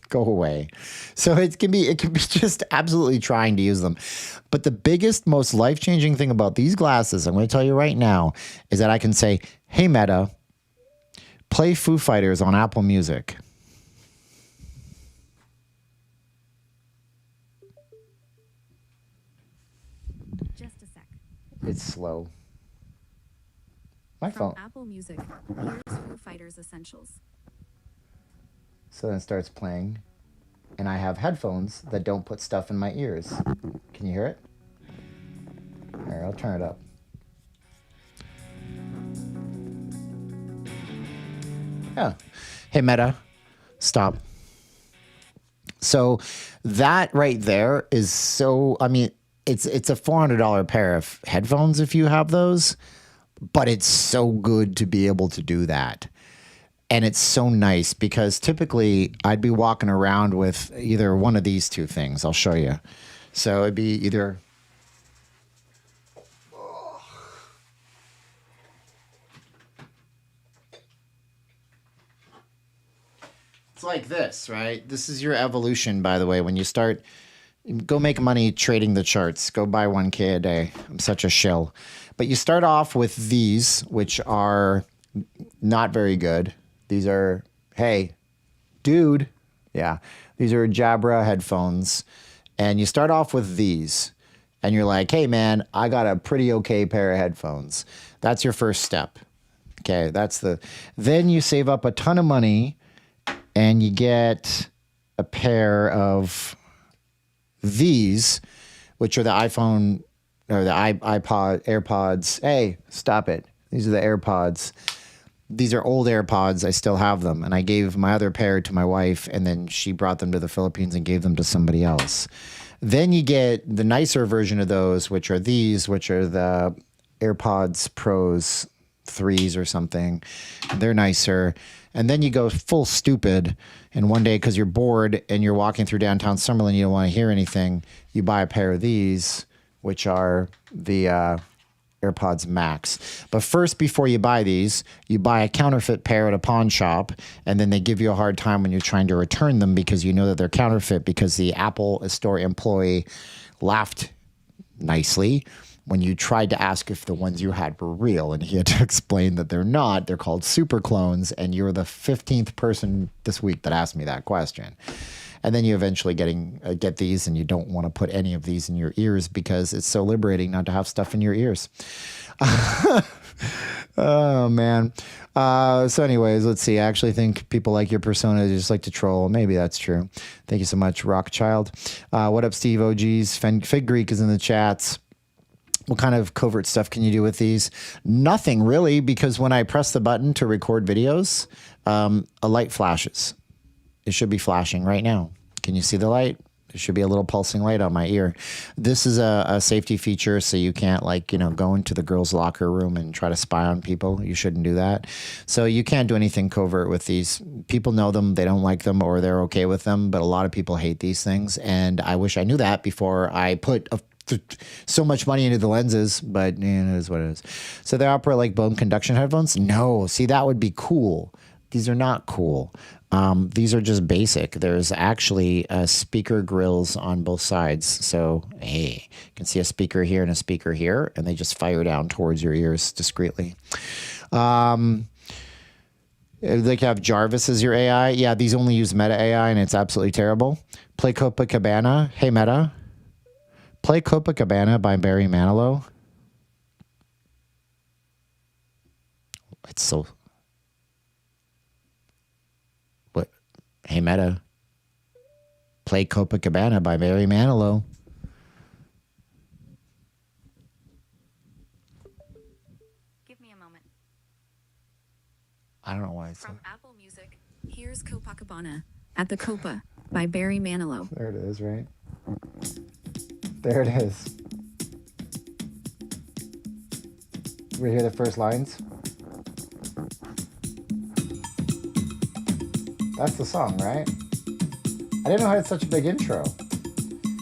Go away. So it can be just absolutely trying to use them. But the biggest, most life-changing thing about these glasses, I'm going to tell you right now, is that I can say, hey, Meta, play Foo Fighters on Apple Music. Just a sec. It's slow. My From phone. Apple Music, here's Foo Fighters Essentials. So then it starts playing, and I have headphones that don't put stuff in my ears. Can you hear it? All right, I'll turn it up. Yeah. Hey, Meta, stop. So that right there is so, I mean, it's a $400 pair of headphones if you have those, but it's so good to be able to do that. And it's so nice because typically I'd be walking around with either one of these two things. I'll show you. So it'd be either It's like this, right? This is your evolution, by the way. When you start, go make money trading the charts. Go buy 1K a day. I'm such a shill. But you start off with these, which are not very good. These are, hey, dude. Yeah. These are Jabra headphones. And you start off with these. And you're like, hey, man, I got a pretty okay pair of headphones. That's your first step. Okay. Then you save up a ton of money and you get a pair of these, which are the iPhone or the iPod, AirPods. Hey, stop it. These are the AirPods. These are old AirPods. I still have them. And I gave my other pair to my wife, and then she brought them to the Philippines and gave them to somebody else. Then you get the nicer version of those, which are these, which are the AirPods Pros 3s or something. They're nicer. And then you go full stupid. And one day, because you're bored and you're walking through downtown Summerlin, you don't want to hear anything, you buy a pair of these, which are the AirPods Max. But first, before you buy these, you buy a counterfeit pair at a pawn shop, and then they give you a hard time when you're trying to return them because you know that they're counterfeit because the Apple Store employee laughed nicely when you tried to ask if the ones you had were real, and he had to explain that they're not. They're called super clones, and you're the 15th person this week that asked me that question. And then you eventually get these, and you don't want to put any of these in your ears because it's so liberating not to have stuff in your ears. Oh, man. So anyways, let's see. I actually think people like your persona. They just like to troll. Maybe that's true. Thank you so much, Rockchild. What up, Steve OGs? Fig Greek is in the chats. What kind of covert stuff can you do with these? Nothing really, because when I press the button to record videos, a light flashes. It should be flashing right now. Can you see the light? There should be a little pulsing light on my ear. This is a safety feature, so you can't go into the girls' locker room and try to spy on people. You shouldn't do that. So you can't do anything covert with these. People know them, they don't like them, or they're okay with them, but a lot of people hate these things, and I wish I knew that before I put so much money into the lenses, but it is what it is. So they operate like bone conduction headphones? No. See, that would be cool. These are not cool. These are just basic. There's actually speaker grills on both sides. So, hey, you can see a speaker here and a speaker here, and they just fire down towards your ears discreetly. They have Jarvis as your AI. Yeah, these only use Meta AI, and it's absolutely terrible. Play Copacabana. Hey, Meta. Play Copacabana by Barry Manilow. It's so... What? Hey, Meta. Play Copacabana by Barry Manilow. Give me a moment. I don't know why it's... From Apple Music, here's Copacabana at the Copa by Barry Manilow. There it is, right? There it is. We hear the first lines. That's the song, right? I didn't know it had such a big intro.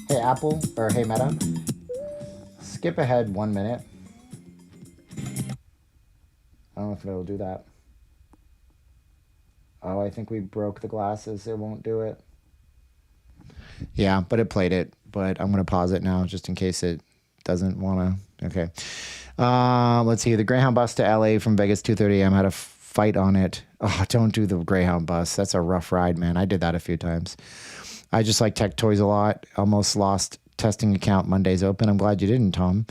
Hey, Apple, or hey, Meta. Skip ahead 1 minute. I don't know if it'll do that. Oh, I think we broke the glasses. It won't do it. Yeah, but it played it. But I'm going to pause it now just in case it doesn't want to. Okay. Let's see. The Greyhound bus to LA from Vegas 2:30 a.m. had a fight on it. Oh, don't do the Greyhound bus. That's a rough ride, man. I did that a few times. I just like tech toys a lot. Almost lost testing account Mondays open. I'm glad you didn't, Tom.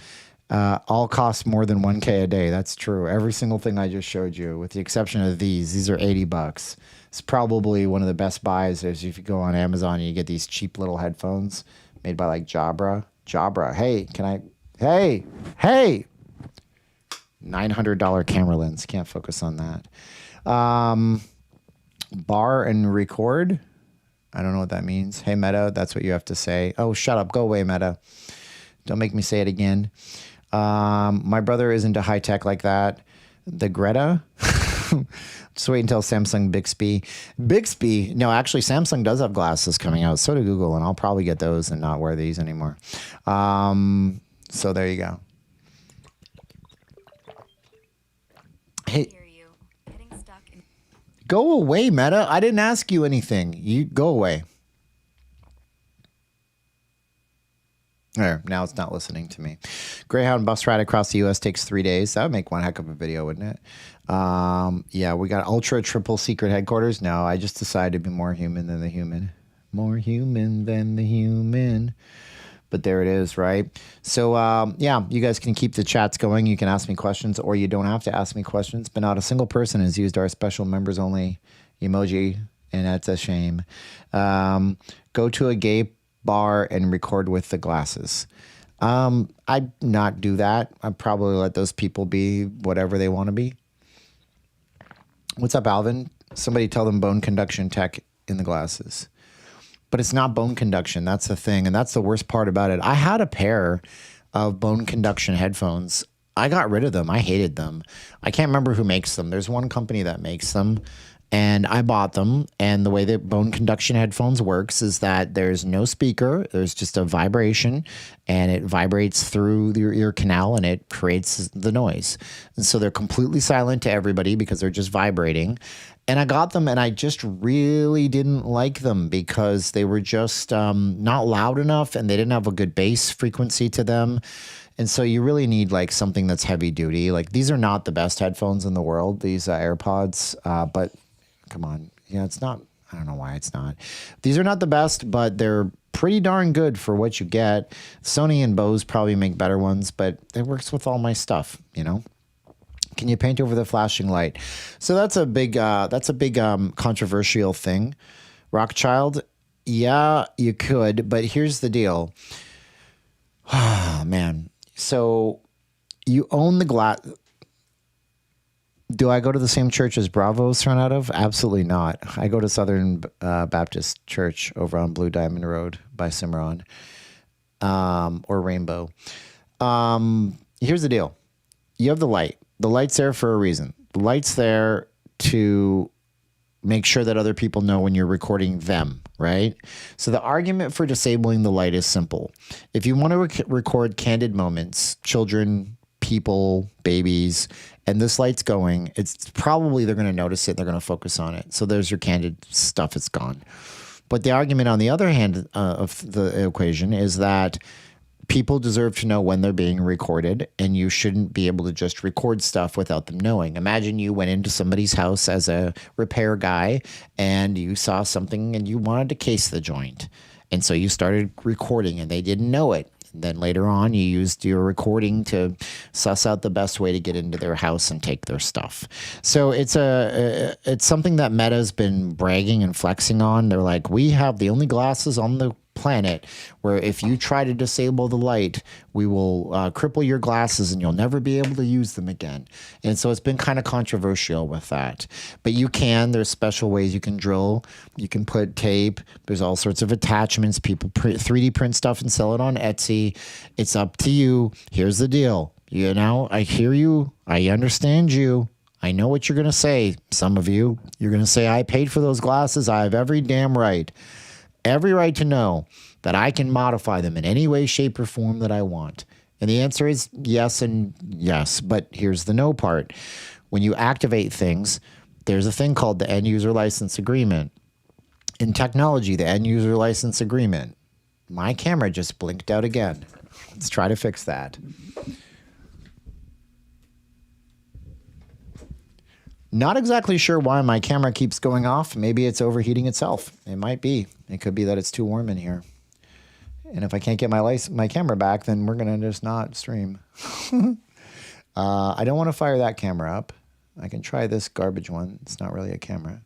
All cost more than 1K a day. That's true. Every single thing I just showed you, with the exception of these are $80. It's probably one of the best buys is if you go on Amazon and you get these cheap little headphones made by like Jabra. Hey, hey. $900 camera lens. Can't focus on that. Bar and record. I don't know what that means. Hey, Meta, that's what you have to say. Oh, shut up. Go away, Meta. Don't make me say it again. My brother is into high tech like that. The Greta. Just wait until Samsung Bixby. No, actually, Samsung does have glasses coming out. So do Google, and I'll probably get those and not wear these anymore. So there you go. Hey, Go away, Meta. I didn't ask you anything. You go away. There, now it's not listening to me. Greyhound bus ride across the U.S. takes 3 days. That would make one heck of a video, wouldn't it? Yeah, we got ultra triple secret headquarters. No, I just decided to be more human than the human. More human than the human. But there it is, right? So, yeah, you guys can keep the chats going. You can ask me questions, or you don't have to ask me questions. But not a single person has used our special members-only emoji, and that's a shame. Go to a gay bar and record with the glasses. I'd not do that. I'd probably let those people be whatever they want to be. What's up, Alvin? Somebody tell them bone conduction tech in the glasses. But it's not bone conduction. That's the thing. And that's the worst part about it. I had a pair of bone conduction headphones. I got rid of them. I hated them. I can't remember who makes them. There's one company that makes them. And I bought them. And the way that bone conduction headphones works is that there's no speaker. There's just a vibration. And it vibrates through your ear canal and it creates the noise. And so they're completely silent to everybody because they're just vibrating. And I got them and I just really didn't like them because they were just not loud enough and they didn't have a good bass frequency to them. And so you really need like something that's heavy duty. Like these are not the best headphones in the world, these AirPods, but come on. Yeah, it's not. I don't know why it's not. These are not the best, but they're pretty darn good for what you get. Sony and Bose probably make better ones, but it works with all my stuff, you know? Can you paint over the flashing light? So that's a big controversial thing. Rockchild, yeah, you could, but here's the deal. Oh, man. So you own the glass. Do I go to the same church as Bravo's thrown out of? Absolutely not. I go to Southern Baptist Church over on Blue Diamond Road by Cimarron, or Rainbow. Here's the deal. You have the light. The light's there for a reason. The light's there to make sure that other people know when you're recording them, right? So the argument for disabling the light is simple. If you want to record candid moments, children, people, babies, and this light's going, it's probably they're going to notice it. They're going to focus on it. So there's your candid stuff. It's gone. But the argument on the other hand of the equation is that people deserve to know when they're being recorded, and you shouldn't be able to just record stuff without them knowing. Imagine you went into somebody's house as a repair guy and you saw something and you wanted to case the joint. And so you started recording and they didn't know it. Then later on, you used your recording to suss out the best way to get into their house and take their stuff. So it's something that Meta's been bragging and flexing on. They're like, we have the only glasses on the planet where if you try to disable the light, we will cripple your glasses and you'll never be able to use them again. And so it's been kind of controversial with that. But there's special ways you can drill. You can put tape. There's all sorts of attachments. People 3D print stuff and sell it on Etsy. It's up to you. Here's the deal. You know, I hear you. I understand you. I know what you're going to say. Some of you, you're going to say, I paid for those glasses. I have every damn right. Every right to know that I can modify them in any way, shape, or form that I want. And the answer is yes and yes. But here's the no part. When you activate things, there's a thing called the end user license agreement. In technology, the end user license agreement. My camera just blinked out again. Let's try to fix that. Not exactly sure why my camera keeps going off. Maybe it's overheating itself. It might be. It could be that it's too warm in here. And if I can't get my camera back, then we're going to just not stream. I don't want to fire that camera up. I can try this garbage one. It's not really a camera.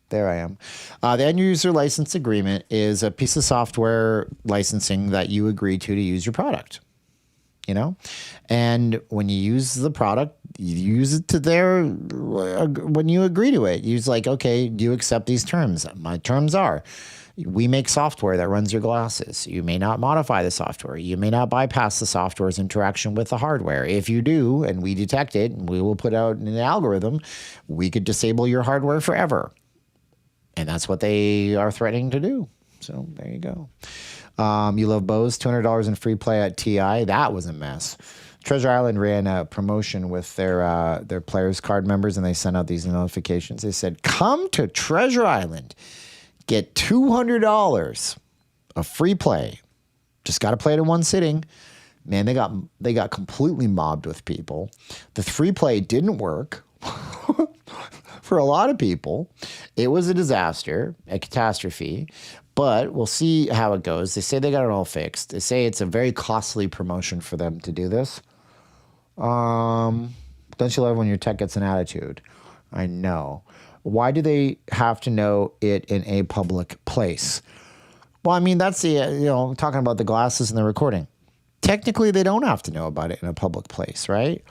There I am. The end user license agreement is a piece of software licensing that you agree to use your product. You know, and when you use the product, you use it to when you agree to it, use like, okay, do you accept these terms? My terms are, we make software that runs your glasses. You may not modify the software. You may not bypass the software's interaction with the hardware. If you do, and we detect it, and we will put out an algorithm, we could disable your hardware forever. And that's what they are threatening to do. So there you go. You love Bose, $200 in free play at TI. That was a mess. Treasure Island ran a promotion with their players card members, and they sent out these notifications. They said, "Come to Treasure Island, get $200 of free play. Just got to play it in one sitting." Man, they got completely mobbed with people. The free play didn't work for a lot of people. It was a disaster, a catastrophe. But we'll see how it goes. They say they got it all fixed. They say it's a very costly promotion for them to do this. Don't you love when your tech gets an attitude? I know. Why do they have to know it in a public place? Well, I mean, that's the, talking about the glasses and the recording. Technically, they don't have to know about it in a public place, right?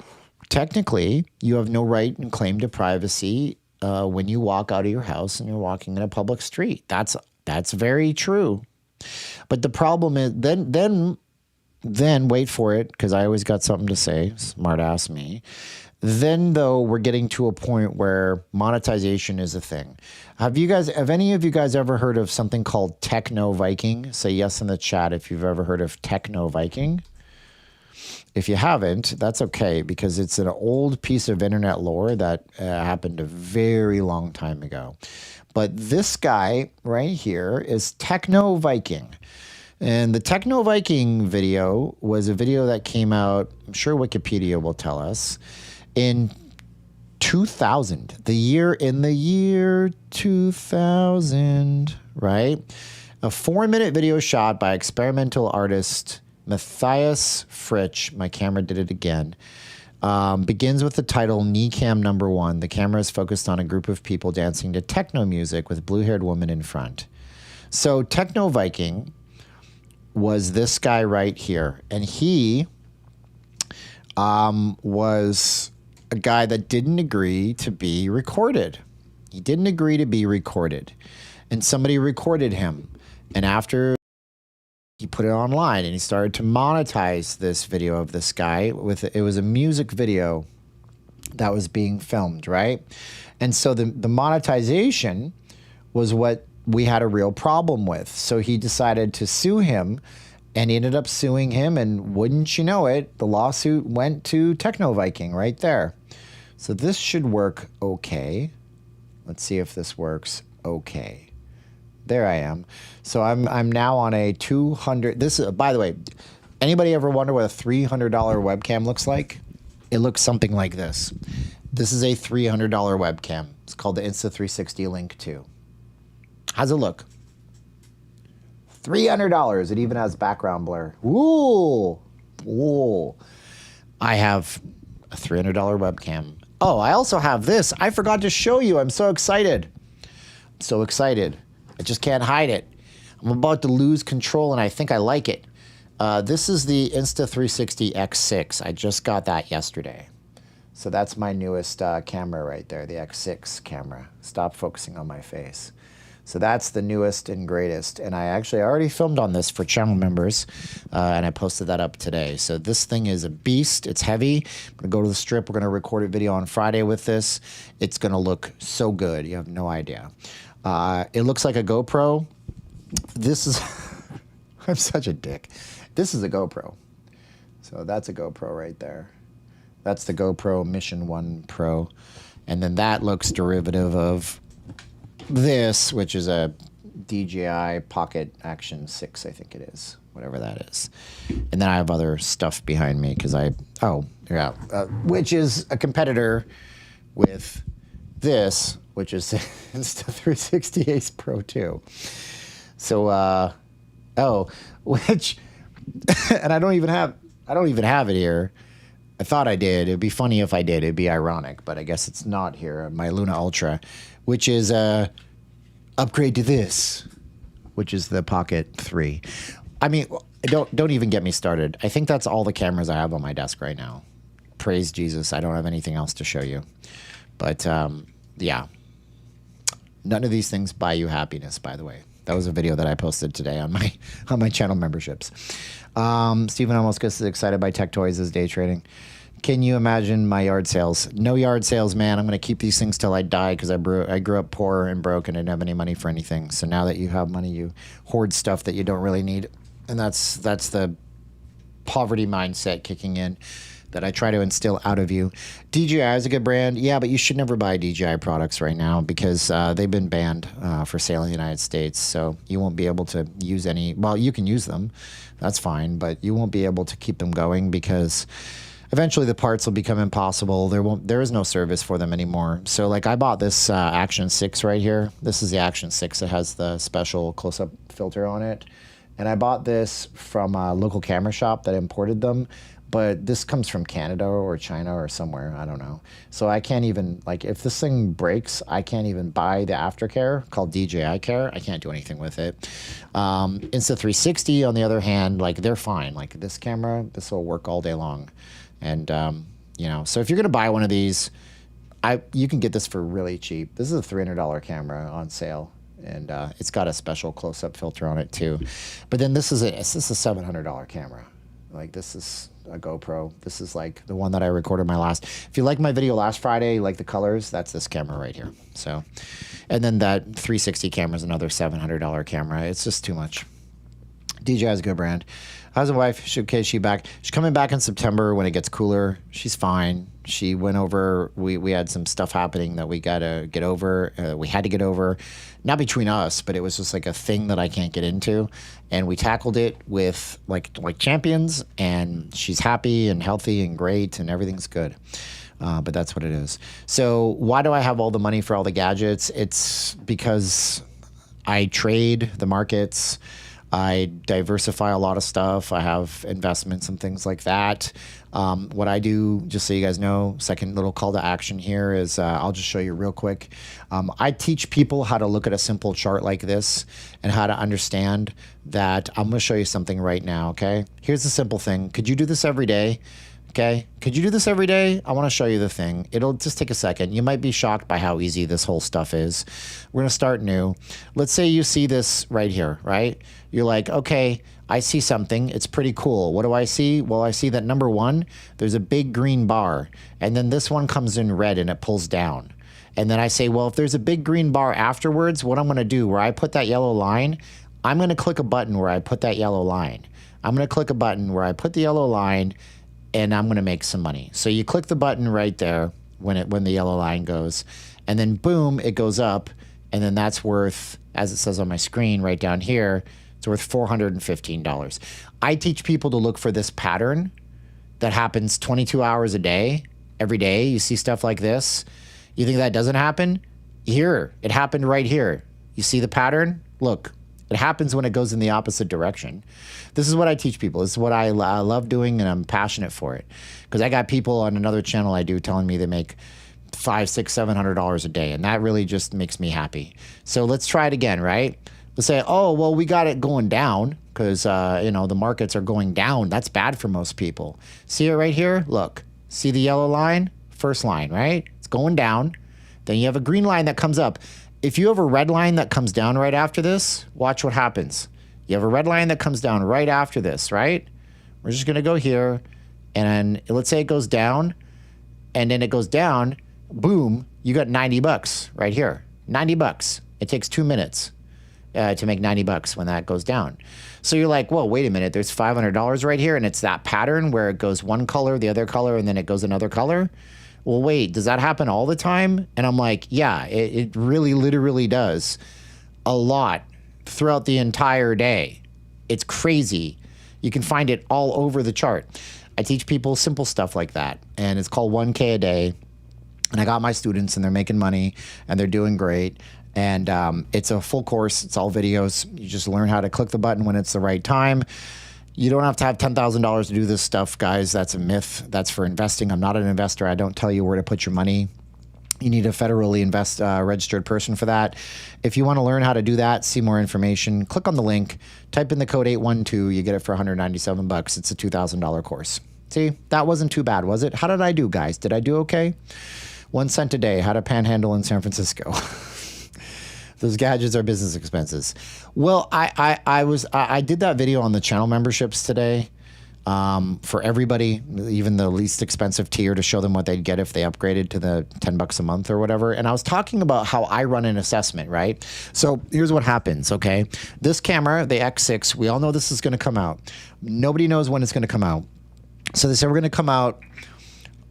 Technically, you have no right and claim to privacy when you walk out of your house and you're walking in a public street. That's very true. But the problem is, then wait for it, because I always got something to say, smart ass me. Then, though, we're getting to a point where monetization is a thing. Have any of you guys ever heard of something called Techno Viking? Say yes in the chat if you've ever heard of Techno Viking. If you haven't, that's okay, because it's an old piece of internet lore that happened a very long time ago. But this guy right here is Techno Viking. And the Techno Viking video was a video that came out, I'm sure Wikipedia will tell us, in 2000, the year 2000, right? A 4-minute video shot by experimental artist Matthias Fritsch. My camera did it again. Begins with the title Knee Cam Number 1. The camera is focused on a group of people dancing to techno music with a blue-haired woman in front. So Techno Viking was this guy right here. And he was a guy that didn't agree to be recorded. He didn't agree to be recorded. And somebody recorded him. And after he put it online and he started to monetize this video of this guy it was a music video that was being filmed, right? And so the monetization was what we had a real problem with. So he decided to sue him, and he ended up suing him, and wouldn't you know it, the lawsuit went to Techno Viking right there. So this should work okay. Let's see if this works okay. There I am. So I'm now on a 200. This is, by the way, anybody ever wonder what a $300 webcam looks like? It looks something like this. This is a $300 webcam. It's called the Insta360 Link 2. How's it look? $300. It even has background blur. Ooh. Ooh. I have a $300 webcam. Oh, I also have this. I forgot to show you. I'm so excited. I'm so excited. I just can't hide it. I'm about to lose control, and I think I like it. This is the Insta360 X6. I just got that yesterday. So that's my newest camera right there, the X6 camera. Stop focusing on my face. So that's the newest and greatest. And I already filmed on this for channel members, and I posted that up today. So this thing is a beast. It's heavy. I'm going to go to the strip. We're going to record a video on Friday with this. It's going to look so good. You have no idea. It looks like a GoPro. This is... I'm such a dick. This is a GoPro. So that's a GoPro right there. That's the GoPro Mission 1 Pro. And then that looks derivative of this, which is a DJI Pocket Action 6, I think it is. Whatever that is. And then I have other stuff behind me because which is a competitor with this, which is Insta360 Ace Pro 2. So, which, and I don't even have it here. I thought I did. It'd be funny if I did. It'd be ironic, but I guess it's not here. My Luna Ultra, which is upgrade to this, which is the Pocket 3. I mean, don't even get me started. I think that's all the cameras I have on my desk right now. Praise Jesus. I don't have anything else to show you. But yeah, none of these things buy you happiness, by the way. That was a video that I posted today on my channel memberships. Stephen almost gets excited by tech toys as day trading. Can you imagine my yard sales? No yard sales, man. I'm going to keep these things till I die because I grew up poor and broke and didn't have any money for anything. So now that you have money, you hoard stuff that you don't really need. And that's the poverty mindset kicking in. that I try to instill out of you. DJI is a good brand. Yeah, but you should never buy DJI products right now because they've been banned for sale in the United States. So you won't be able to use any. Well, you can use them. That's fine. But you won't be able to keep them going because eventually the parts will become impossible. There is no service for them anymore. So like I bought this Action 6 right here. This is the Action 6. It has the special close-up filter on it. And I bought this from a local camera shop that imported them. But this comes from Canada or China or somewhere. I don't know. So I can't even, like, if this thing breaks, I can't even buy the aftercare called DJI Care. I can't do anything with it. Insta360, on the other hand, like, they're fine. Like, this camera, this will work all day long. And, you know, so if you're going to buy one of these, you can get this for really cheap. This is a $300 camera on sale. And it's got a special close-up filter on it, too. But then this is a $700 camera. Like, this is a GoPro. This is like the one that I recorded my last. If you like my video last Friday, like the colors, that's this camera right here. So, and then that 360 camera is another $700 camera. It's just too much. DJI is a good brand. How's the wife? She's back. She's coming back in September when it gets cooler. She's fine. She went over. We had some stuff happening that we got to get over. We had to get over. Not between us, but it was just like a thing that I can't get into. And we tackled it with like champions. And she's happy and healthy and great and everything's good. But that's what it is. So why do I have all the money for all the gadgets? It's because I trade the markets. I diversify a lot of stuff. I have investments and things like that. What I do, just so you guys know, second little call to action here is I'll just show you real quick. I teach people how to look at a simple chart like this and how to understand that. I'm going to show you something right now, okay? Here's the simple thing. Could you do this every day? Okay, could you do this every day? I want to show you the thing. It'll just take a second. You might be shocked by how easy this whole stuff is. We're going to start new. Let's say you see this right here, right? You're like, okay, I see something. It's pretty cool. What do I see? Well, I see that number one, there's a big green bar. And then this one comes in red and it pulls down. And then I say, well, if there's a big green bar afterwards, what I'm going to do, where I put that yellow line, I'm going to click a button where I put that yellow line. I'm going to click a button where I put the yellow line and I'm going to make some money. So you click the button right there when the yellow line goes, and then boom, it goes up, and then that's worth, as it says on my screen right down here, it's worth $415. I teach people to look for this pattern that happens 22 hours a day, every day. You see stuff like this. You think that doesn't happen? Here, it happened right here. You see the pattern? Look. It happens when it goes in the opposite direction. This is what I teach people. This is what I love doing, and I'm passionate for it. Because I got people on another channel I do telling me they make $500, $600, $700 a day, and that really just makes me happy. So let's try it again, right? Let's say, oh, well, we got it going down because you know, the markets are going down. That's bad for most people. See it right here? Look, see the yellow line? First line, right? It's going down. Then you have a green line that comes up. If you have a red line that comes down right after this, watch what happens. You have a red line that comes down right after this, right? We're just going to go here, and let's say it goes down, and then it goes down, boom, you got $90 right here. $90. It takes 2 minutes to make $90 when that goes down. So you're like, whoa, wait a minute, there's $500 right here, and it's that pattern where it goes one color, the other color, and then it goes another color? Well, wait, does that happen all the time? And I'm like, yeah, it really literally does a lot throughout the entire day. It's crazy. You can find it all over the chart. I teach people simple stuff like that, and it's called 1K a day. And I got my students, and they're making money, and they're doing great. And it's a full course. It's all videos. You just learn how to click the button when it's the right time. You don't have to have $10,000 to do this stuff, guys. That's a myth. That's for investing. I'm not an investor. I don't tell you where to put your money. You need a federally registered person for that. If you want to learn how to do that, see more information, click on the link, type in the code 812. You get it for $197. It's a $2,000 course. See, that wasn't too bad, was it? How did I do, guys? Did I do okay? 1 cent a day. How to panhandle in San Francisco. Those gadgets are business expenses. Well, I did that video on the channel memberships today for everybody, even the least expensive tier, to show them what they'd get if they upgraded to the $10 a month or whatever. And I was talking about how I run an assessment, right? So here's what happens, okay? This camera, the X6, we all know this is going to come out. Nobody knows when it's going to come out. So they said we're going to come out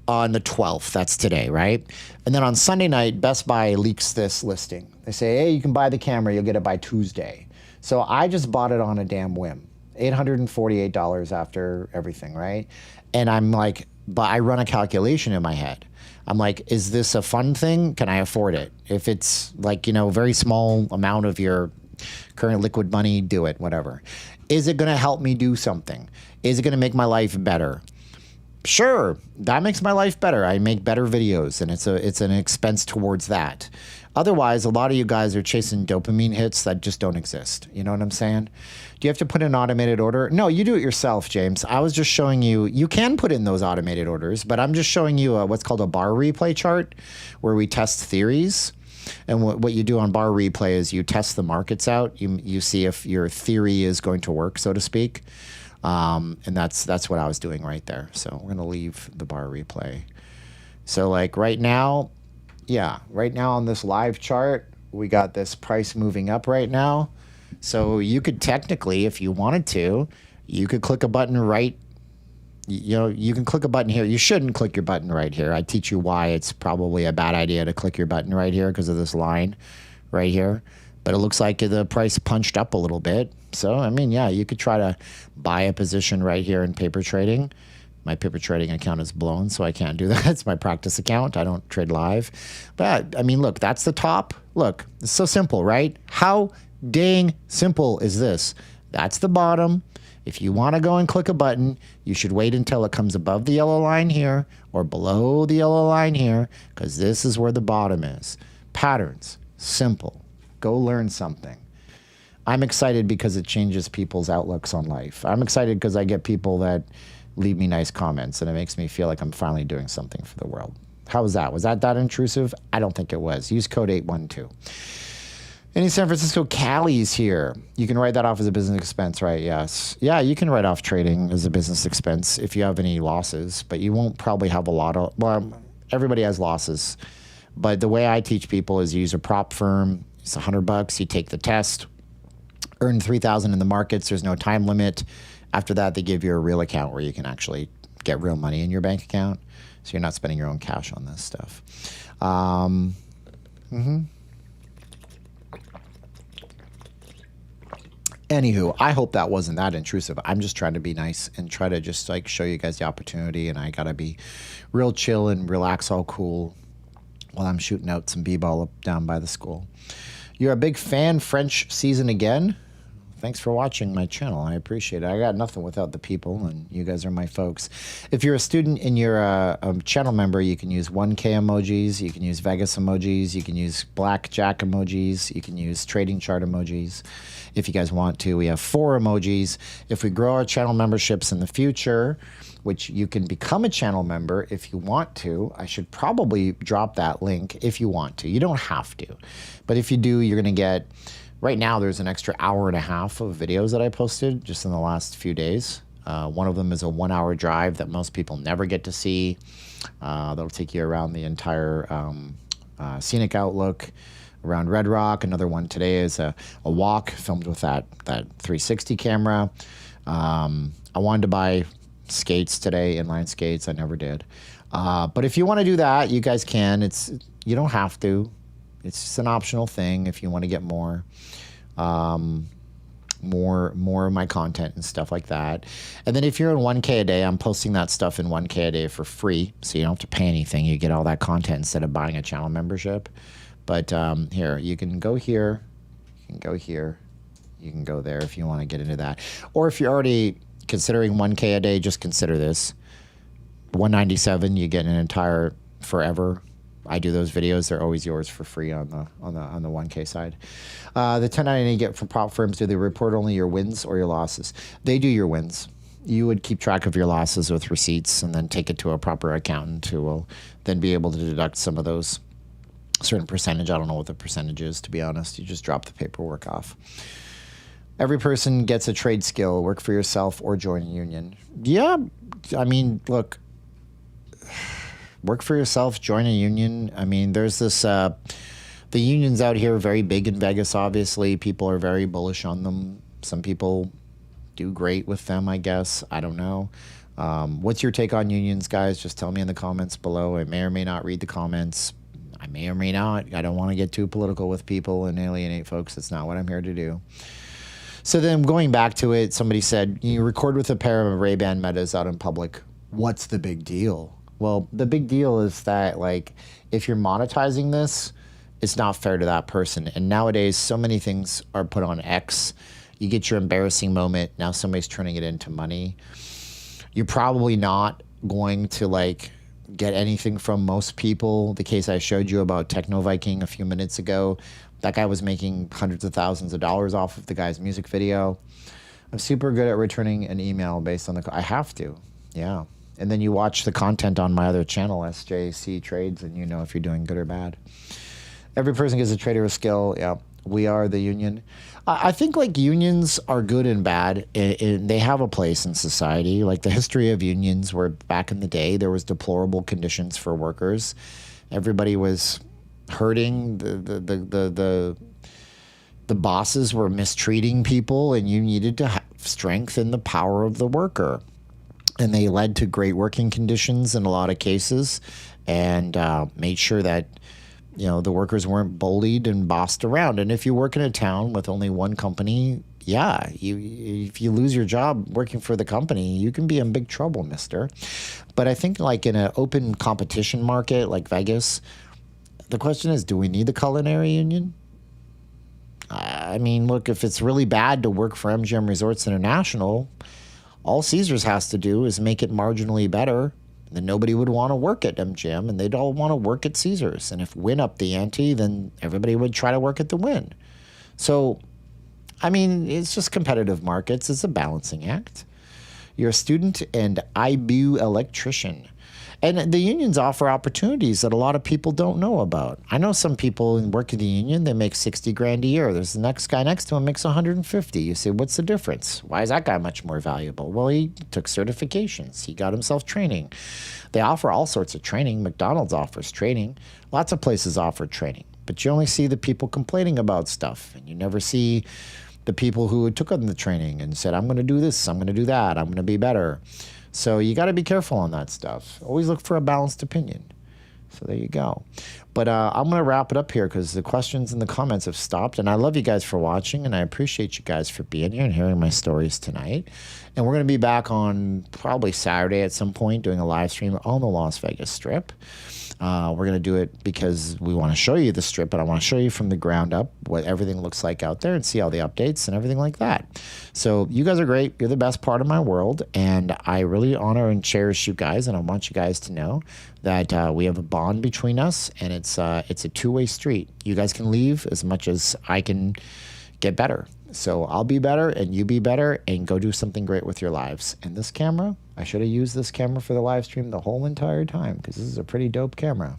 on the 12th. That's today, right? And then on Sunday night, Best Buy leaks this listing. They say, hey, you can buy the camera. You'll get it by Tuesday. So I just bought it on a damn whim. $848 after everything, right? And I'm like, but I run a calculation in my head. I'm like, is this a fun thing? Can I afford it? If it's like, you know, very small amount of your current liquid money, do it, whatever. Is it going to help me do something? Is it going to make my life better? Sure, that makes my life better. I make better videos, and it's an expense towards that. Otherwise, a lot of you guys are chasing dopamine hits that just don't exist. You know what I'm saying? Do you have to put in an automated order? No, you do it yourself, James. I was just showing you, you can put in those automated orders, but I'm just showing you what's called a bar replay chart where we test theories. And what you do on bar replay is you test the markets out. You see if your theory is going to work, so to speak. And that's what I was doing right there. So we're going to leave the bar replay. So like right now, yeah, right now on this live chart, we got this price moving up right now. So you could technically, if you wanted to, you could click a button right. You know, you can click a button here. You shouldn't click your button right here. I teach you why it's probably a bad idea to click your button right here because of this line right here. But it looks like the price punched up a little bit. So, I mean, yeah, you could try to buy a position right here in paper trading. My paper trading account is blown, so I can't do that. It's my practice account. I don't trade live. But, I mean, look, that's the top. Look, it's so simple, right? How dang simple is this? That's the bottom. If you want to go and click a button, you should wait until it comes above the yellow line here or below the yellow line here, because this is where the bottom is. Patterns, simple. Go learn something. I'm excited because it changes people's outlooks on life. I'm excited because I get people that leave me nice comments, and it makes me feel like I'm finally doing something for the world. How was that? Was that intrusive? I don't think it was. Use code 812. Any San Francisco Callies here. You can write that off as a business expense, right? Yes. Yeah, you can write off trading as a business expense if you have any losses, but you won't probably have a lot of, well, everybody has losses. But the way I teach people is you use a prop firm. It's $100. You take the test, earn $3,000 in the markets. There's no time limit. After that, they give you a real account where you can actually get real money in your bank account. So you're not spending your own cash on this stuff. Anywho, I hope that wasn't that intrusive. I'm just trying to be nice and try to just like show you guys the opportunity, and I gotta be real chill and relax, all cool while I'm shooting out some b-ball up down by the school. You're a big fan. French season again. Thanks for watching my channel. I appreciate it. I got nothing without the people, and you guys are my folks. If you're a student and you're a channel member, you can use 1K emojis, you can use Vegas emojis, you can use blackjack emojis, you can use trading chart emojis. If you guys want to, we have 4 emojis. If we grow our channel memberships in the future, which you can become a channel member if you want to, I should probably drop that link if you want to. You don't have to. But if you do, you're going to get... Right now, there's an extra hour and a half of videos that I posted just in the last few days. One of them is a 1-hour drive that most people never get to see. That'll take you around the entire scenic outlook around Red Rock. Another one today is a walk filmed with that 360 camera. I wanted to buy skates today, inline skates. I never did. But if you want to do that, you guys can. You don't have to. It's just an optional thing if you want to get more of my content and stuff like that. And then if you're in 1K a day, I'm posting that stuff in 1K a day for free, so you don't have to pay anything. You get all that content instead of buying a channel membership. But here, you can go here, you can go here, you can go there if you want to get into that. Or if you're already considering 1K a day, just consider this. $197, you get an entire forever. I do those videos; they're always yours for free on the 1K side. The 1099 you get from prop firms, do they report only your wins or your losses? They do your wins. You would keep track of your losses with receipts and then take it to a proper accountant who will then be able to deduct some of those certain percentage. I don't know what the percentage is, to be honest. You just drop the paperwork off. Every person gets a trade skill. Work for yourself or join a union. Yeah, I mean, look. Work for yourself, join a union. I mean, there's this, the unions out here are very big in Vegas, obviously. People are very bullish on them. Some people do great with them, I guess. I don't know. What's your take on unions, guys? Just tell me in the comments below. I may or may not read the comments. I may or may not. I don't want to get too political with people and alienate folks. That's not what I'm here to do. So then going back to it, somebody said, you record with a pair of Ray-Ban Metas out in public. What's the big deal? Well, the big deal is that, like, if you're monetizing this, it's not fair to that person. And nowadays, so many things are put on X. You get your embarrassing moment. Now somebody's turning it into money. You're probably not going to, like, get anything from most people. The case I showed you about Techno Viking a few minutes ago, that guy was making hundreds of thousands of dollars off of the guy's music video. I'm super good at returning an email based on I have to, yeah. And then you watch the content on my other channel, SJC Trades, and you know if you're doing good or bad. Every person gets a trade or a skill. Yeah, we are the union. I think, like, unions are good and bad. They have a place in society. Like, the history of unions, where back in the day there was deplorable conditions for workers. Everybody was hurting. The bosses were mistreating people, and you needed to have strength in the power of the worker. And they led to great working conditions in a lot of cases, and made sure that, you know, the workers weren't bullied and bossed around. And if you work in a town with only one company, yeah, if you lose your job working for the company, you can be in big trouble, mister. But I think, like, in an open competition market like Vegas, the question is, do we need the culinary union? I mean, look, if it's really bad to work for MGM Resorts International, all Caesars has to do is make it marginally better. Then nobody would want to work at MGM, and they'd all want to work at Caesars. And if Wynn upped the ante, then everybody would try to work at the Wynn. So, I mean, it's just competitive markets. It's a balancing act. You're a student and IBU electrician. And the unions offer opportunities that a lot of people don't know about. I know some people who work in the union, they make 60 grand a year. There's the next guy next to him makes 150. You say, what's the difference? Why is that guy much more valuable? Well, he took certifications. He got himself training. They offer all sorts of training. McDonald's offers training. Lots of places offer training. But you only see the people complaining about stuff. And you never see the people who took on the training and said, I'm going to do this, I'm going to do that, I'm going to be better. So you got to be careful on that stuff. Always look for a balanced opinion. So there you go. But I'm going to wrap it up here because the questions and the comments have stopped. And I love you guys for watching, and I appreciate you guys for being here and hearing my stories tonight. And we're going to be back on probably Saturday at some point doing a live stream on the Las Vegas Strip. We're going to do it because we want to show you the Strip, but I want to show you from the ground up what everything looks like out there and see all the updates and everything like that. So you guys are great. You're the best part of my world, and I really honor and cherish you guys, and I want you guys to know that we have a bond between us, and it's a two-way street. You guys can leave as much as I can get better. So I'll be better, and you be better, and go do something great with your lives. And this camera, I should have used this camera for the live stream the whole entire time because this is a pretty dope camera.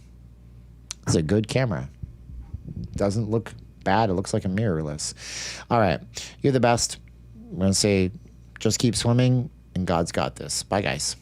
It's a good camera. Doesn't look bad. It looks like a mirrorless. All right. You're the best. I'm going to say just keep swimming, and God's got this. Bye, guys.